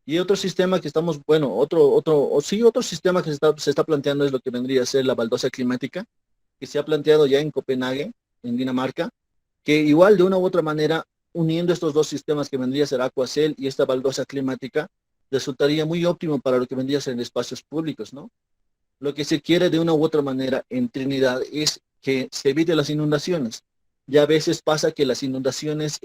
Y otro sistema que estamos, bueno, otro sistema que se está planteando es lo que vendría a ser la baldosa climática, que se ha planteado ya en Copenhague, en Dinamarca, que igual de una u otra manera, uniendo estos dos sistemas que vendría a ser Aquacel y esta baldosa climática, resultaría muy óptimo para lo que vendría a ser en espacios públicos, ¿no? Lo que se quiere de una u otra manera en Trinidad es que se evite las inundaciones. Ya a veces pasa que las inundaciones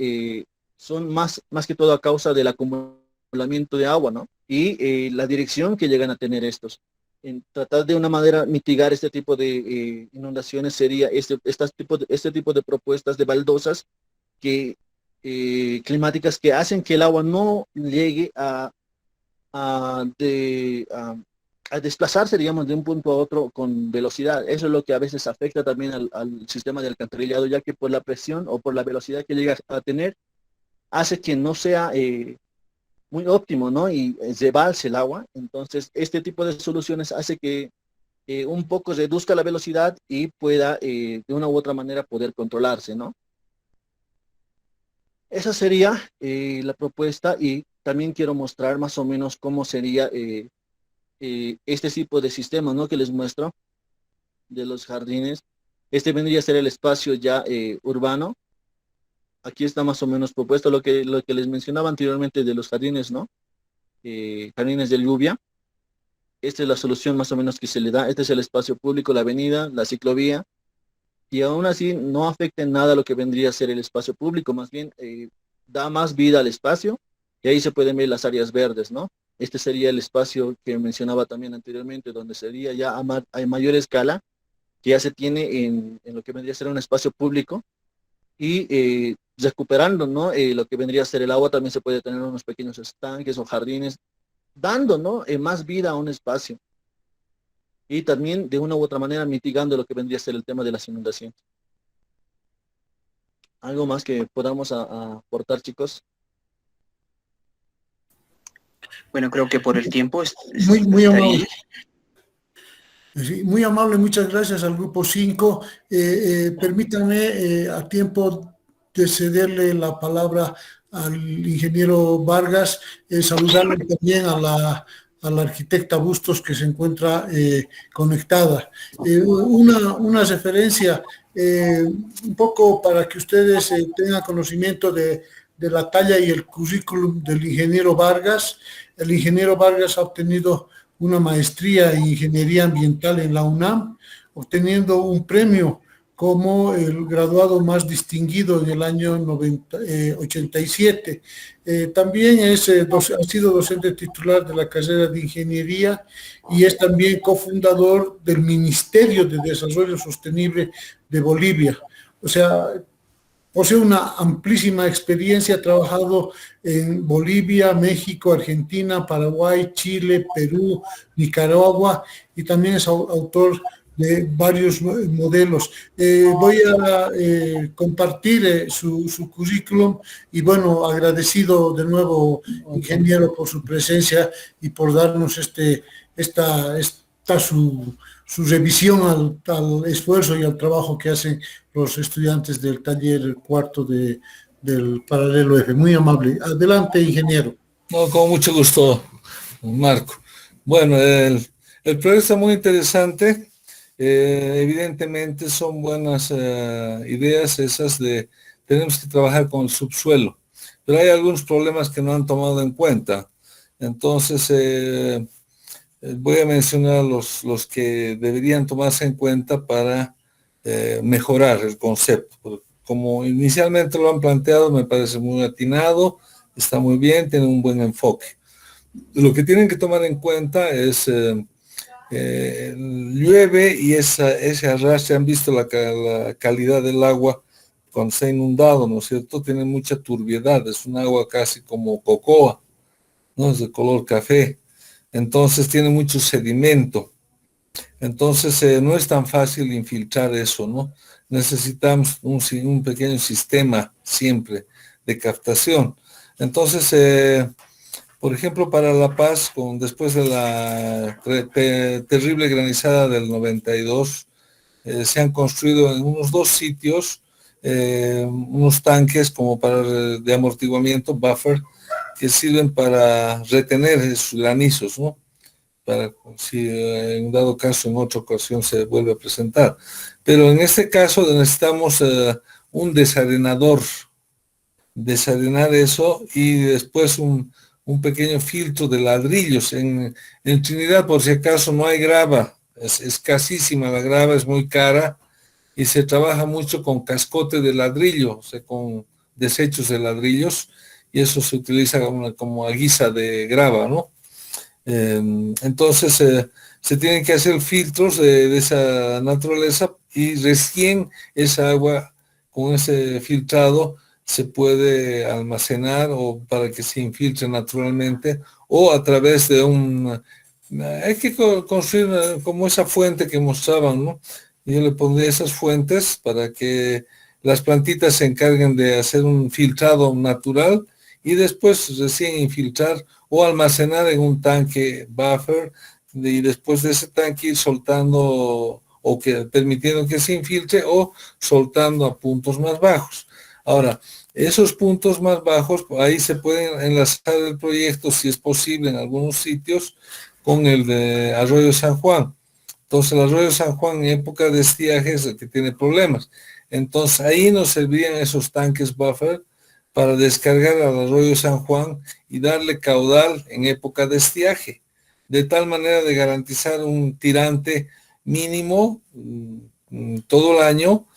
son más que todo a causa del acumulamiento de agua, ¿no? Y la dirección que llegan a tener estos. En tratar de una manera mitigar este tipo de inundaciones sería este tipo de propuestas de baldosas climáticas que hacen que el agua no llegue a desplazarse, digamos, de un punto a otro con velocidad. Eso es lo que a veces afecta también al sistema de alcantarillado, ya que por la presión o por la velocidad que llega a tener, hace que no sea muy óptimo, ¿no? Y rebalse el agua. Entonces, este tipo de soluciones hace que un poco reduzca la velocidad y pueda de una u otra manera poder controlarse, ¿no? Esa sería la propuesta, y también quiero mostrar más o menos cómo sería este tipo de sistema, ¿no?, que les muestro de los jardines. Este vendría a ser el espacio ya urbano. Aquí está más o menos propuesto lo que les mencionaba anteriormente de los jardines, ¿no? Jardines de lluvia. Esta es la solución más o menos que se le da. Este es el espacio público, la avenida, la ciclovía. Y aún así no afecta en nada lo que vendría a ser el espacio público. Más bien da más vida al espacio y ahí se pueden ver las áreas verdes, ¿no? Este sería el espacio que mencionaba también anteriormente, donde sería ya a mayor escala, que ya se tiene en lo que vendría a ser un espacio público y recuperando, ¿no? Lo que vendría a ser el agua, también se puede tener unos pequeños estanques o jardines, dando, ¿no? Más vida a un espacio y también de una u otra manera mitigando lo que vendría a ser el tema de las inundaciones. ¿Algo más que podamos aportar, chicos? Bueno, creo que por el tiempo Muy estaría. amable. Sí, muy amable, muchas gracias al Grupo 5. Permítanme a tiempo de cederle la palabra al ingeniero Vargas, saludarle también a la arquitecta Bustos que se encuentra conectada. Una referencia, un poco para que ustedes tengan conocimiento de la talla y el currículum del ingeniero Vargas. El ingeniero Vargas ha obtenido una maestría en Ingeniería Ambiental en la UNAM, obteniendo un premio como el graduado más distinguido en el año 87. También ha sido docente titular de la carrera de Ingeniería y es también cofundador del Ministerio de Desarrollo Sostenible de Bolivia. O sea, posee una amplísima experiencia, ha trabajado en Bolivia, México, Argentina, Paraguay, Chile, Perú, Nicaragua y también es autor de varios modelos. Voy a compartir su currículum y bueno, agradecido de nuevo, ingeniero, por su presencia y por darnos su revisión al esfuerzo y al trabajo que hacen los estudiantes del taller cuarto del Paralelo F. Muy amable. Adelante, ingeniero. No, con mucho gusto, Marco. Bueno, el proyecto está muy interesante. Evidentemente son buenas ideas esas de tenemos que trabajar con el subsuelo, pero hay algunos problemas que no han tomado en cuenta. Entonces, voy a mencionar los que deberían tomarse en cuenta para mejorar el concepto. Como inicialmente lo han planteado, me parece muy atinado, está muy bien, tiene un buen enfoque. Lo que tienen que tomar en cuenta es llueve y ese arrastre, han visto la calidad del agua cuando se ha inundado, ¿no es cierto? Tiene mucha turbiedad, es un agua casi como cocoa, ¿no? Es de color café. Entonces tiene mucho sedimento. Entonces no es tan fácil infiltrar eso, ¿no? Necesitamos un pequeño sistema siempre de captación. Entonces, por ejemplo, para La Paz, después de la terrible granizada del 92, se han construido en unos 2 sitios unos tanques como de amortiguamiento, buffer, que sirven para retener esos granizos, ¿no? Para si en dado caso en otra ocasión se vuelve a presentar. Pero en este caso necesitamos un desarenador, desarenar eso y después un pequeño filtro de ladrillos. En Trinidad, por si acaso, no hay grava, es escasísima la grava, es muy cara y se trabaja mucho con cascote de ladrillo, o sea, con desechos de ladrillos, y eso se utiliza como a guisa de grava, ¿no? Entonces se tienen que hacer filtros de esa naturaleza y recién esa agua con ese filtrado se puede almacenar o para que se infiltre naturalmente o a través de hay que construir como esa fuente que mostraban, ¿no? Yo le pondría esas fuentes para que las plantitas se encarguen de hacer un filtrado natural y después recién infiltrar o almacenar en un tanque buffer y después de ese tanque ir soltando o permitiendo que se infiltre o soltando a puntos más bajos. Ahora, esos puntos más bajos, ahí se pueden enlazar el proyecto, si es posible, en algunos sitios, con el de Arroyo San Juan. Entonces, el Arroyo San Juan en época de estiaje es el que tiene problemas. Entonces, ahí nos servirían esos tanques buffer para descargar al Arroyo San Juan y darle caudal en época de estiaje, de tal manera de garantizar un tirante mínimo todo el año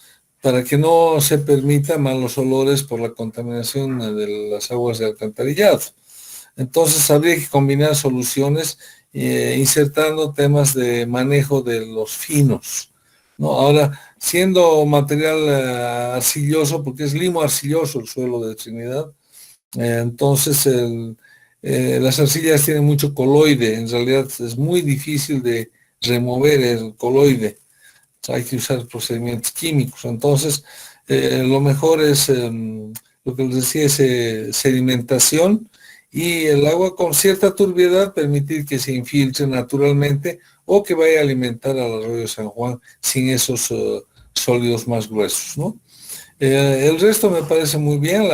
para que no se permita malos olores por la contaminación de las aguas de alcantarillado. Entonces habría que combinar soluciones insertando temas de manejo de los finos, ¿no? Ahora, siendo material arcilloso, porque es limo arcilloso el suelo de Trinidad, entonces las arcillas tienen mucho coloide, en realidad es muy difícil de remover el coloide, o sea, hay que usar procedimientos químicos, entonces lo mejor es, lo que les decía, es sedimentación, y el agua con cierta turbiedad permitir que se infiltre naturalmente o que vaya a alimentar al arroyo San Juan sin esos sólidos más gruesos, ¿no? El resto me parece muy bien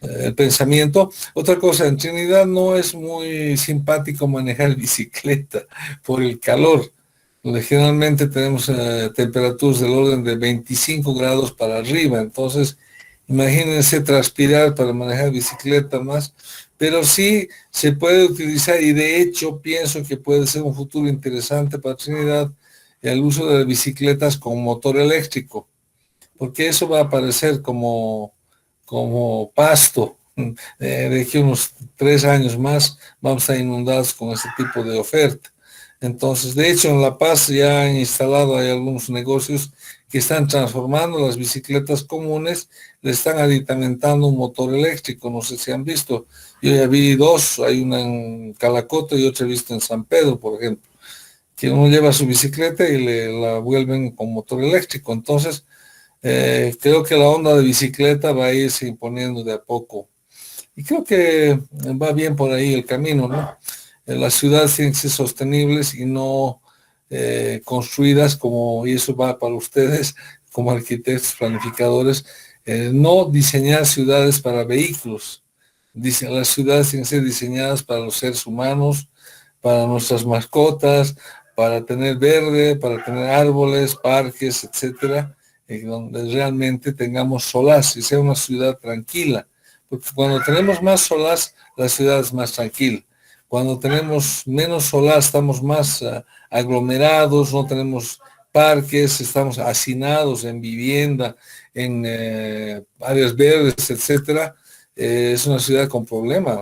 el pensamiento. Otra cosa, en Trinidad no es muy simpático manejar bicicleta por el calor. Generalmente tenemos temperaturas del orden de 25 grados para arriba, entonces imagínense transpirar para manejar bicicleta más, pero sí se puede utilizar, y de hecho pienso que puede ser un futuro interesante para Trinidad el uso de las bicicletas con motor eléctrico, porque eso va a aparecer como pasto. De aquí unos 3 años más vamos a estar inundados con este tipo de oferta. Entonces, de hecho, en La Paz ya han instalado, hay algunos negocios que están transformando las bicicletas comunes, le están aditamentando un motor eléctrico, no sé si han visto. Yo ya vi 2, hay una en Calacoto y otra he visto en San Pedro, por ejemplo, que uno lleva su bicicleta y la vuelven con motor eléctrico. Entonces, creo que la onda de bicicleta va a irse imponiendo de a poco. Y creo que va bien por ahí el camino, ¿no? Las ciudades tienen que ser sostenibles y no construidas como, y eso va para ustedes como arquitectos, planificadores, no diseñar ciudades para vehículos. Las ciudades tienen que ser diseñadas para los seres humanos, para nuestras mascotas, para tener verde, para tener árboles, parques, etcétera, donde realmente tengamos solaz y sea una ciudad tranquila. Porque cuando tenemos más solaz, la ciudad es más tranquila. Cuando tenemos menos solaz, estamos más aglomerados, no tenemos parques, estamos hacinados en vivienda, en áreas verdes, etcétera. Es una ciudad con problemas.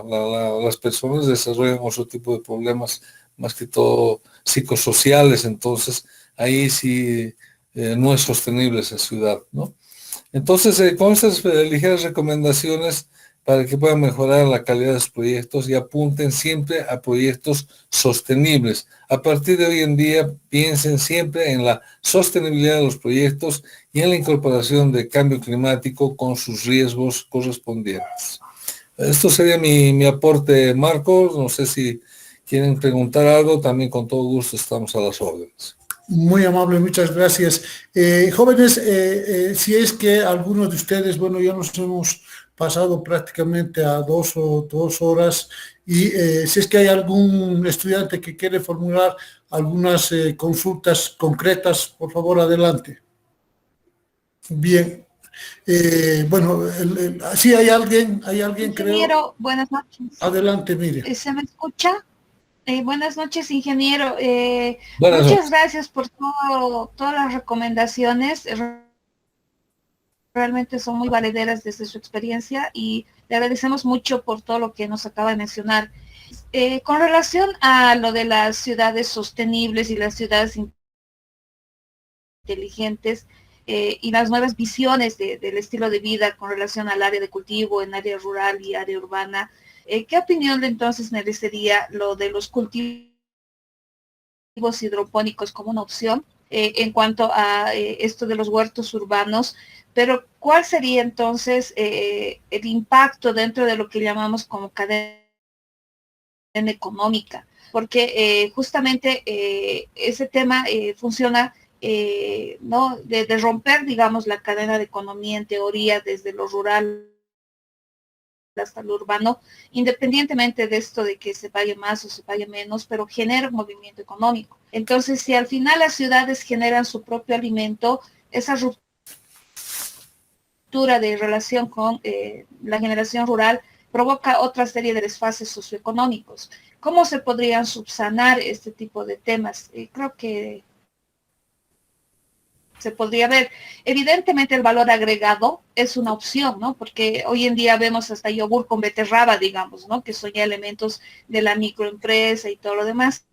Las personas desarrollan otro tipo de problemas, más que todo psicosociales, entonces ahí sí no es sostenible esa ciudad, ¿no? Entonces, con estas ligeras recomendaciones para que puedan mejorar la calidad de sus proyectos y apunten siempre a proyectos sostenibles. A partir de hoy en día, piensen siempre en la sostenibilidad de los proyectos y en la incorporación de cambio climático con sus riesgos correspondientes. Esto sería mi aporte, Marcos. No sé si quieren preguntar algo, también con todo gusto estamos a las órdenes. Muy amable, muchas gracias. Jóvenes, si es que algunos de ustedes, bueno, ya nos hemos pasado prácticamente a 2 horas, y si es que hay algún estudiante que quiere formular algunas consultas concretas, por favor, adelante. Bien. Bueno, sí, hay alguien Ingeniero, creo. buenas noches. Adelante, mire. ¿Se me escucha? Buenas noches, ingeniero. Buenas Muchas noches. gracias por todas las recomendaciones. Realmente son muy valederas desde su experiencia y le agradecemos mucho por todo lo que nos acaba de mencionar. Con relación a lo de las ciudades sostenibles y las ciudades inteligentes y las nuevas visiones del estilo de vida con relación al área de cultivo en área rural y área urbana, ¿qué opinión entonces merecería lo de los cultivos hidropónicos como una opción en cuanto a esto de los huertos urbanos? Pero ¿cuál sería entonces el impacto dentro de lo que llamamos como cadena económica? Porque justamente ese tema funciona, ¿no? De romper, digamos, la cadena de economía en teoría desde lo rural hasta lo urbano, independientemente de esto de que se pague más o se pague menos, pero genera un movimiento económico. Entonces, si al final las ciudades generan su propio alimento, esa ruptura de relación con la generación rural provoca otra serie de desfases socioeconómicos. ¿Cómo se podrían subsanar este tipo de temas? Creo que se podría ver. Evidentemente el valor agregado es una opción, ¿no? Porque hoy en día vemos hasta yogur con beterraba, digamos, ¿no? Que son ya elementos de la microempresa y todo lo demás.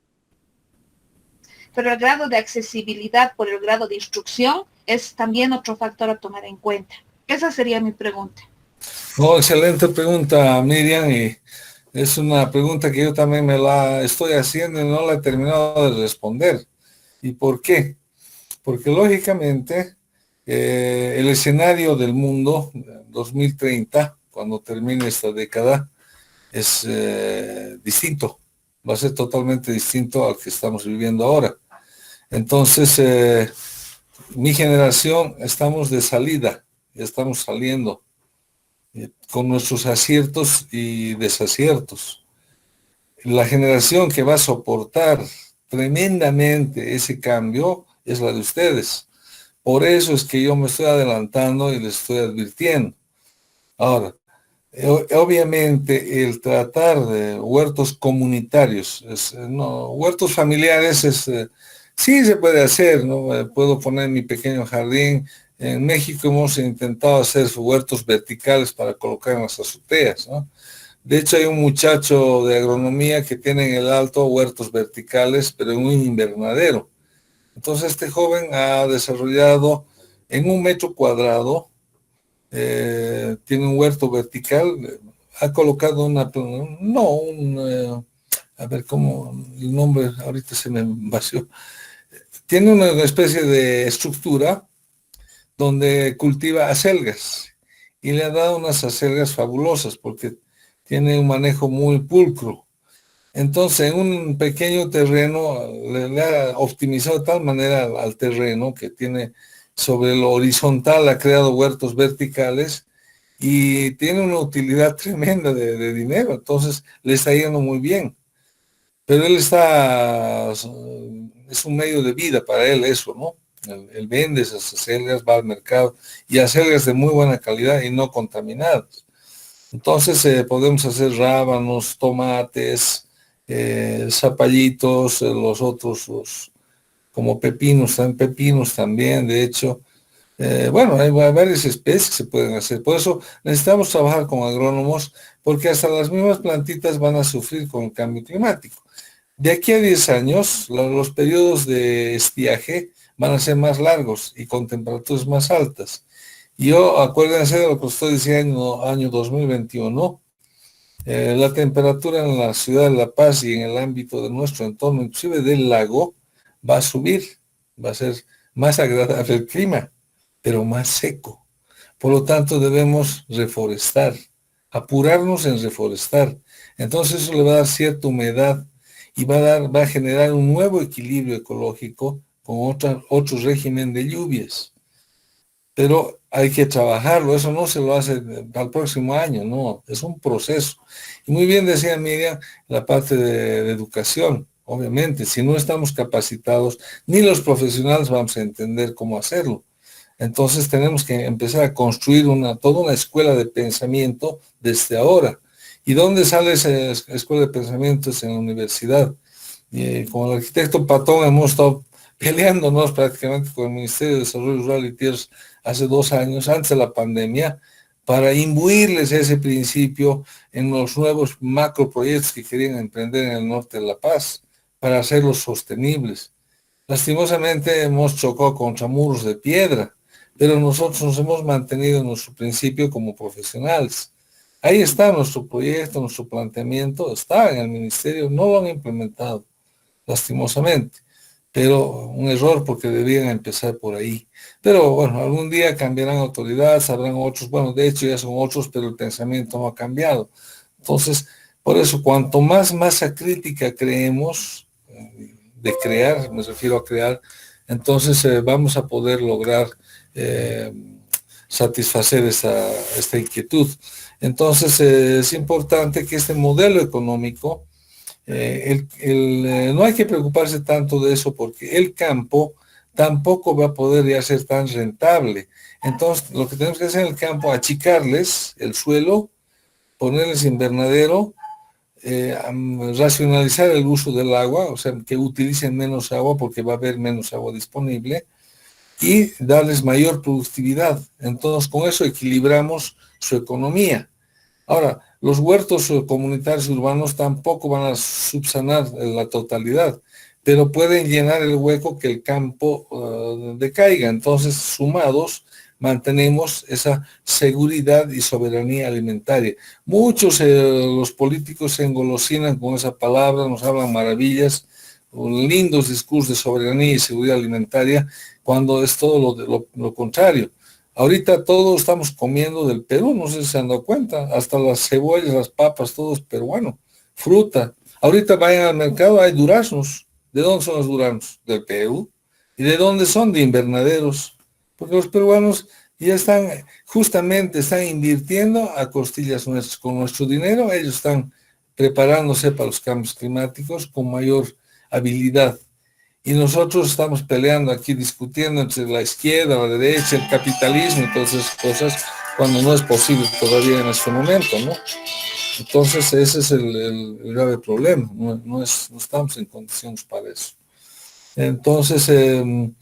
Pero el grado de accesibilidad por el grado de instrucción es también otro factor a tomar en cuenta. Esa sería mi pregunta. No, excelente pregunta, Miriam, y es una pregunta que yo también me la estoy haciendo y no la he terminado de responder. ¿Y por qué? Porque lógicamente el escenario del mundo 2030, cuando termine esta década, es distinto, va a ser totalmente distinto al que estamos viviendo ahora. Entonces, mi generación estamos de salida, ya estamos saliendo con nuestros aciertos y desaciertos. La generación que va a soportar tremendamente ese cambio es la de ustedes. Por eso es que yo me estoy adelantando y les estoy advirtiendo. Ahora, obviamente el tratar de huertos comunitarios, huertos familiares sí se puede hacer, ¿no? Puedo poner mi pequeño jardín. En México hemos intentado hacer huertos verticales para colocar en las azoteas, ¿no? De hecho, hay un muchacho de agronomía que tiene en el alto huertos verticales, pero en un invernadero. Entonces, este joven ha desarrollado en 1 metro cuadrado, tiene un huerto vertical, ha colocado a ver cómo, el nombre ahorita se me vació. Tiene una especie de estructura donde cultiva acelgas y le ha dado unas acelgas fabulosas porque tiene un manejo muy pulcro. Entonces, en un pequeño terreno le ha optimizado de tal manera al terreno que tiene sobre lo horizontal, ha creado huertos verticales y tiene una utilidad tremenda de dinero. Entonces, le está yendo muy bien. Pero él es un medio de vida para él eso, ¿no? Él vende esas acelgas, va al mercado y acelgas de muy buena calidad y no contaminadas. Entonces podemos hacer rábanos, tomates, zapallitos, los otros, como pepinos también, de hecho. Bueno, hay varias especies que se pueden hacer. Por eso necesitamos trabajar con agrónomos, porque hasta las mismas plantitas van a sufrir con el cambio climático. De aquí a 10 años, los periodos de estiaje van a ser más largos y con temperaturas más altas. Yo, acuérdense de lo que estoy diciendo, año 2021, la temperatura en la ciudad de La Paz y en el ámbito de nuestro entorno, inclusive del lago, va a subir, va a ser más agradable el clima, pero más seco. Por lo tanto, debemos reforestar, apurarnos en reforestar. Entonces eso le va a dar cierta humedad y va a generar un nuevo equilibrio ecológico con otro régimen de lluvias. Pero hay que trabajarlo, eso no se lo hace al próximo año, no, es un proceso. Y muy bien decía Miriam, la parte de educación, obviamente, si no estamos capacitados, ni los profesionales vamos a entender cómo hacerlo. Entonces tenemos que empezar a construir toda una escuela de pensamiento desde ahora. ¿Y dónde sale esa escuela de pensamiento? Es en la universidad. Y con el arquitecto Patón hemos estado peleándonos prácticamente con el Ministerio de Desarrollo Rural y Tierras hace 2 años, antes de la pandemia, para imbuirles ese principio en los nuevos macroproyectos que querían emprender en el norte de La Paz, para hacerlos sostenibles. Lastimosamente hemos chocado contra muros de piedra, pero nosotros nos hemos mantenido en nuestro principio como profesionales. Ahí está nuestro proyecto, nuestro planteamiento, está en el ministerio, no lo han implementado, lastimosamente, pero un error porque debían empezar por ahí. Pero bueno, algún día cambiarán autoridades, habrán otros, bueno, de hecho ya son otros, pero el pensamiento no ha cambiado. Entonces, por eso, cuanto más masa crítica creemos, de crear, me refiero a crear, entonces vamos a poder lograr satisfacer esta inquietud. Entonces es importante que este modelo económico, no hay que preocuparse tanto de eso porque el campo tampoco va a poder ya ser tan rentable. Entonces lo que tenemos que hacer en el campo, achicarles el suelo, ponerles invernadero, racionalizar el uso del agua, o sea, que utilicen menos agua porque va a haber menos agua disponible, y darles mayor productividad. Entonces, con eso equilibramos su economía. Ahora, los huertos comunitarios urbanos tampoco van a subsanar la totalidad, pero pueden llenar el hueco que el campo decaiga. Entonces, sumados, mantenemos esa seguridad y soberanía alimentaria. Muchos los políticos se engolosinan con esa palabra, nos hablan maravillas, lindos discursos de soberanía y seguridad alimentaria, cuando es todo lo contrario. Ahorita todos estamos comiendo del Perú, no sé si se han dado cuenta, hasta las cebollas, las papas, todo es peruano, fruta. Ahorita vayan al mercado, hay duraznos. ¿De dónde son los duraznos? Del Perú. ¿Y de dónde son? De invernaderos. Porque los peruanos ya justamente están invirtiendo a costillas nuestras. Con nuestro dinero ellos están preparándose para los cambios climáticos con mayor habilidad. Y nosotros estamos peleando aquí, discutiendo entre la izquierda, la derecha, el capitalismo y todas esas cosas, cuando no es posible todavía en este momento, ¿no? Entonces ese es el grave problema, no estamos en condiciones para eso. Entonces el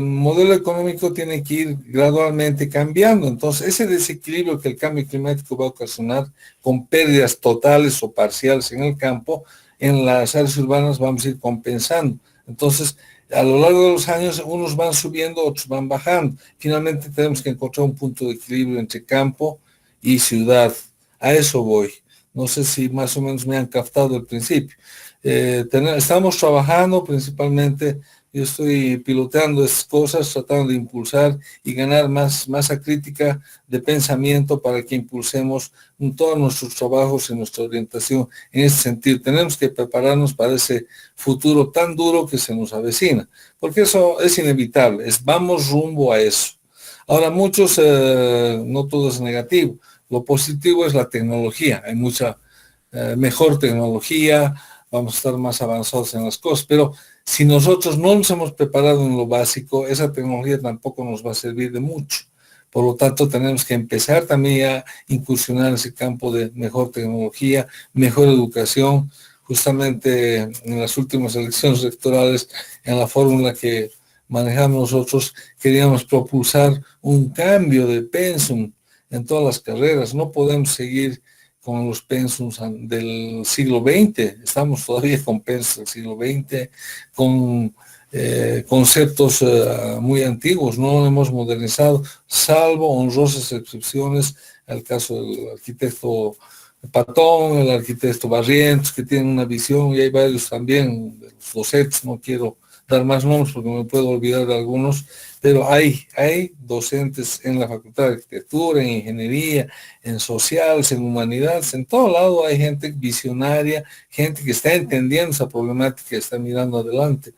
modelo económico tiene que ir gradualmente cambiando. Entonces ese desequilibrio que el cambio climático va a ocasionar con pérdidas totales o parciales en el campo, en las áreas urbanas vamos a ir compensando. Entonces, a lo largo de los años, unos van subiendo, otros van bajando. Finalmente tenemos que encontrar un punto de equilibrio entre campo y ciudad. A eso voy. No sé si más o menos me han captado al principio. Estamos trabajando principalmente, yo estoy piloteando estas cosas, tratando de impulsar y ganar más masa crítica de pensamiento para que impulsemos todos nuestros trabajos y nuestra orientación en ese sentido. Tenemos que prepararnos para ese futuro tan duro que se nos avecina, porque eso es inevitable, vamos rumbo a eso. Ahora, muchos, no todo es negativo, lo positivo es la tecnología, hay mucha mejor tecnología, vamos a estar más avanzados en las cosas, pero si nosotros no nos hemos preparado en lo básico, esa tecnología tampoco nos va a servir de mucho. Por lo tanto, tenemos que empezar también a incursionar en ese campo de mejor tecnología, mejor educación. Justamente en las últimas elecciones electorales, en la fórmula que manejamos nosotros, queríamos propulsar un cambio de pensum en todas las carreras. No podemos seguir con los pensums del siglo XX, estamos todavía con pensums del siglo XX, con conceptos muy antiguos, no hemos modernizado, salvo honrosas excepciones, el caso del arquitecto Patón, el arquitecto Barrientos, que tienen una visión, y hay varios también, de los docentes, no quiero dar más nombres porque me puedo olvidar de algunos, pero hay docentes en la Facultad de Arquitectura, en Ingeniería, en Sociales, en Humanidades, en todo lado hay gente visionaria, gente que está entendiendo esa problemática y está mirando adelante.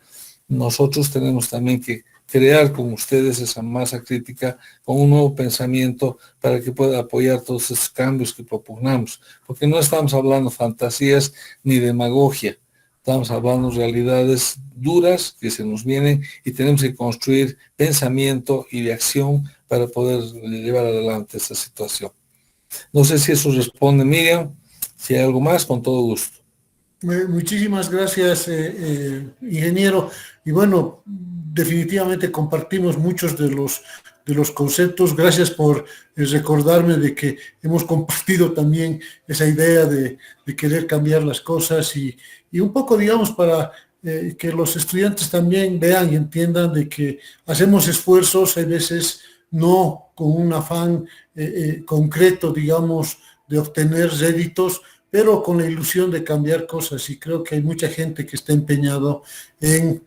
Nosotros tenemos también que crear con ustedes esa masa crítica con un nuevo pensamiento para que pueda apoyar todos esos cambios que propugnamos, porque no estamos hablando fantasías ni demagogia, estamos hablando de realidades duras que se nos vienen y tenemos que construir pensamiento y de acción para poder llevar adelante esta situación. No sé si eso responde, Miriam. Si hay algo más, con todo gusto. Muchísimas gracias, ingeniero. Y bueno, definitivamente compartimos muchos de los conceptos. Gracias por recordarme de que hemos compartido también esa idea de querer cambiar las cosas y un poco, digamos, para que los estudiantes también vean y entiendan de que hacemos esfuerzos, hay veces no con un afán concreto, digamos, de obtener réditos, pero con la ilusión de cambiar cosas, y creo que hay mucha gente que está empeñado en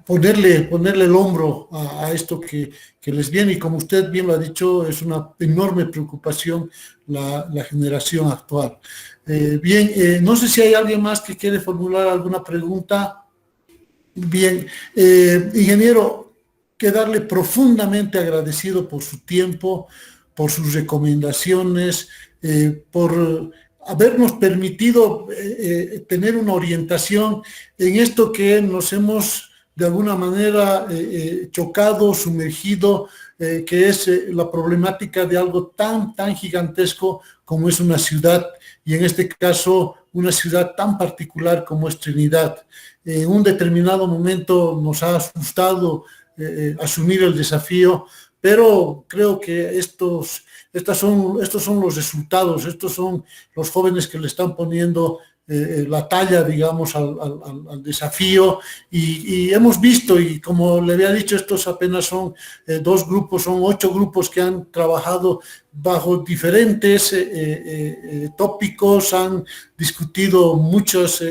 ponerle el hombro a esto que les viene, y como usted bien lo ha dicho, es una enorme preocupación la generación actual. No sé si hay alguien más que quiere formular alguna pregunta. Bien, ingeniero, quedarle profundamente agradecido por su tiempo, por sus recomendaciones, por habernos permitido tener una orientación en esto que nos hemos de alguna manera chocado, sumergido, que es la problemática de algo tan gigantesco como es una ciudad, y en este caso una ciudad tan particular como es Trinidad. En un determinado momento nos ha asustado asumir el desafío, pero creo que estos son los resultados, estos son los jóvenes que le están poniendo la talla, digamos, al desafío, y hemos visto, y como le había dicho, estos apenas son 2 grupos, son 8 grupos que han trabajado bajo diferentes tópicos, han discutido muchas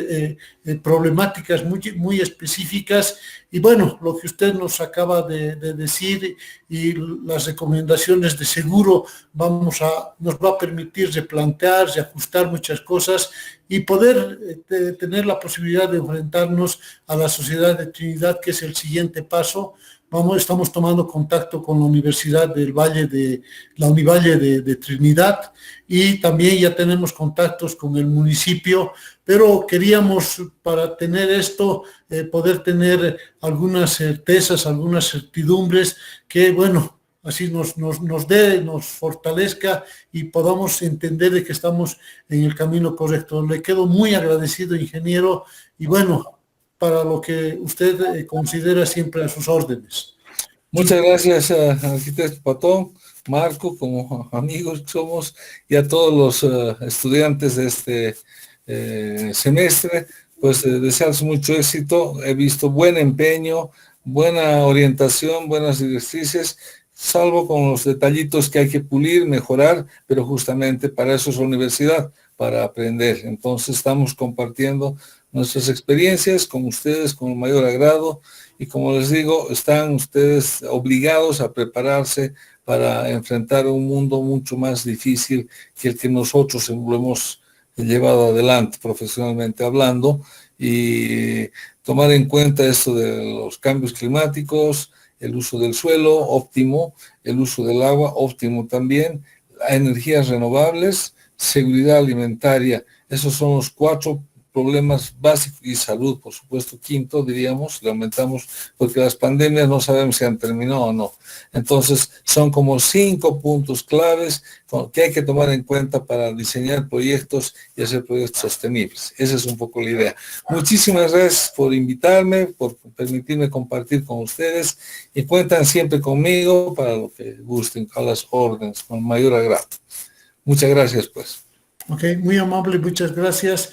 problemáticas muy específicas, y bueno, lo que usted nos acaba de decir y las recomendaciones de seguro nos va a permitir replantear, reajustar muchas cosas y poder tener la posibilidad de enfrentarnos a la sociedad de Trinidad, que es el siguiente paso. Estamos tomando contacto con la Universidad del Valle la Univalle de Trinidad, y también ya tenemos contactos con el municipio, pero queríamos, para tener esto, poder tener algunas certezas, algunas certidumbres que, bueno, así nos fortalezca y podamos entender de que estamos en el camino correcto. Le quedo muy agradecido, ingeniero, y bueno, para lo que usted considera, siempre a sus órdenes. Muchas gracias, arquitecto Patón, Marco, como amigos somos, y a todos los estudiantes de este semestre, pues desearles mucho éxito. He visto buen empeño, buena orientación, buenas directrices, salvo con los detallitos que hay que pulir, mejorar, pero justamente para eso es la universidad, para aprender. Entonces estamos compartiendo nuestras experiencias con ustedes con el mayor agrado, y como les digo, están ustedes obligados a prepararse para enfrentar un mundo mucho más difícil que el que nosotros lo hemos llevado adelante profesionalmente hablando, y tomar en cuenta esto de los cambios climáticos, el uso del suelo óptimo, el uso del agua óptimo también, energías renovables, seguridad alimentaria. Esos son los 4 problemas básicos, y salud, por supuesto, 5º, diríamos, le aumentamos, porque las pandemias no sabemos si han terminado o no. Entonces, son como 5 puntos claves que hay que tomar en cuenta para diseñar proyectos y hacer proyectos sostenibles. Esa es un poco la idea. Muchísimas gracias por invitarme, por permitirme compartir con ustedes, y cuentan siempre conmigo para lo que gusten, a las órdenes, con mayor agrado. Muchas gracias, pues. Ok, muy amable, muchas gracias.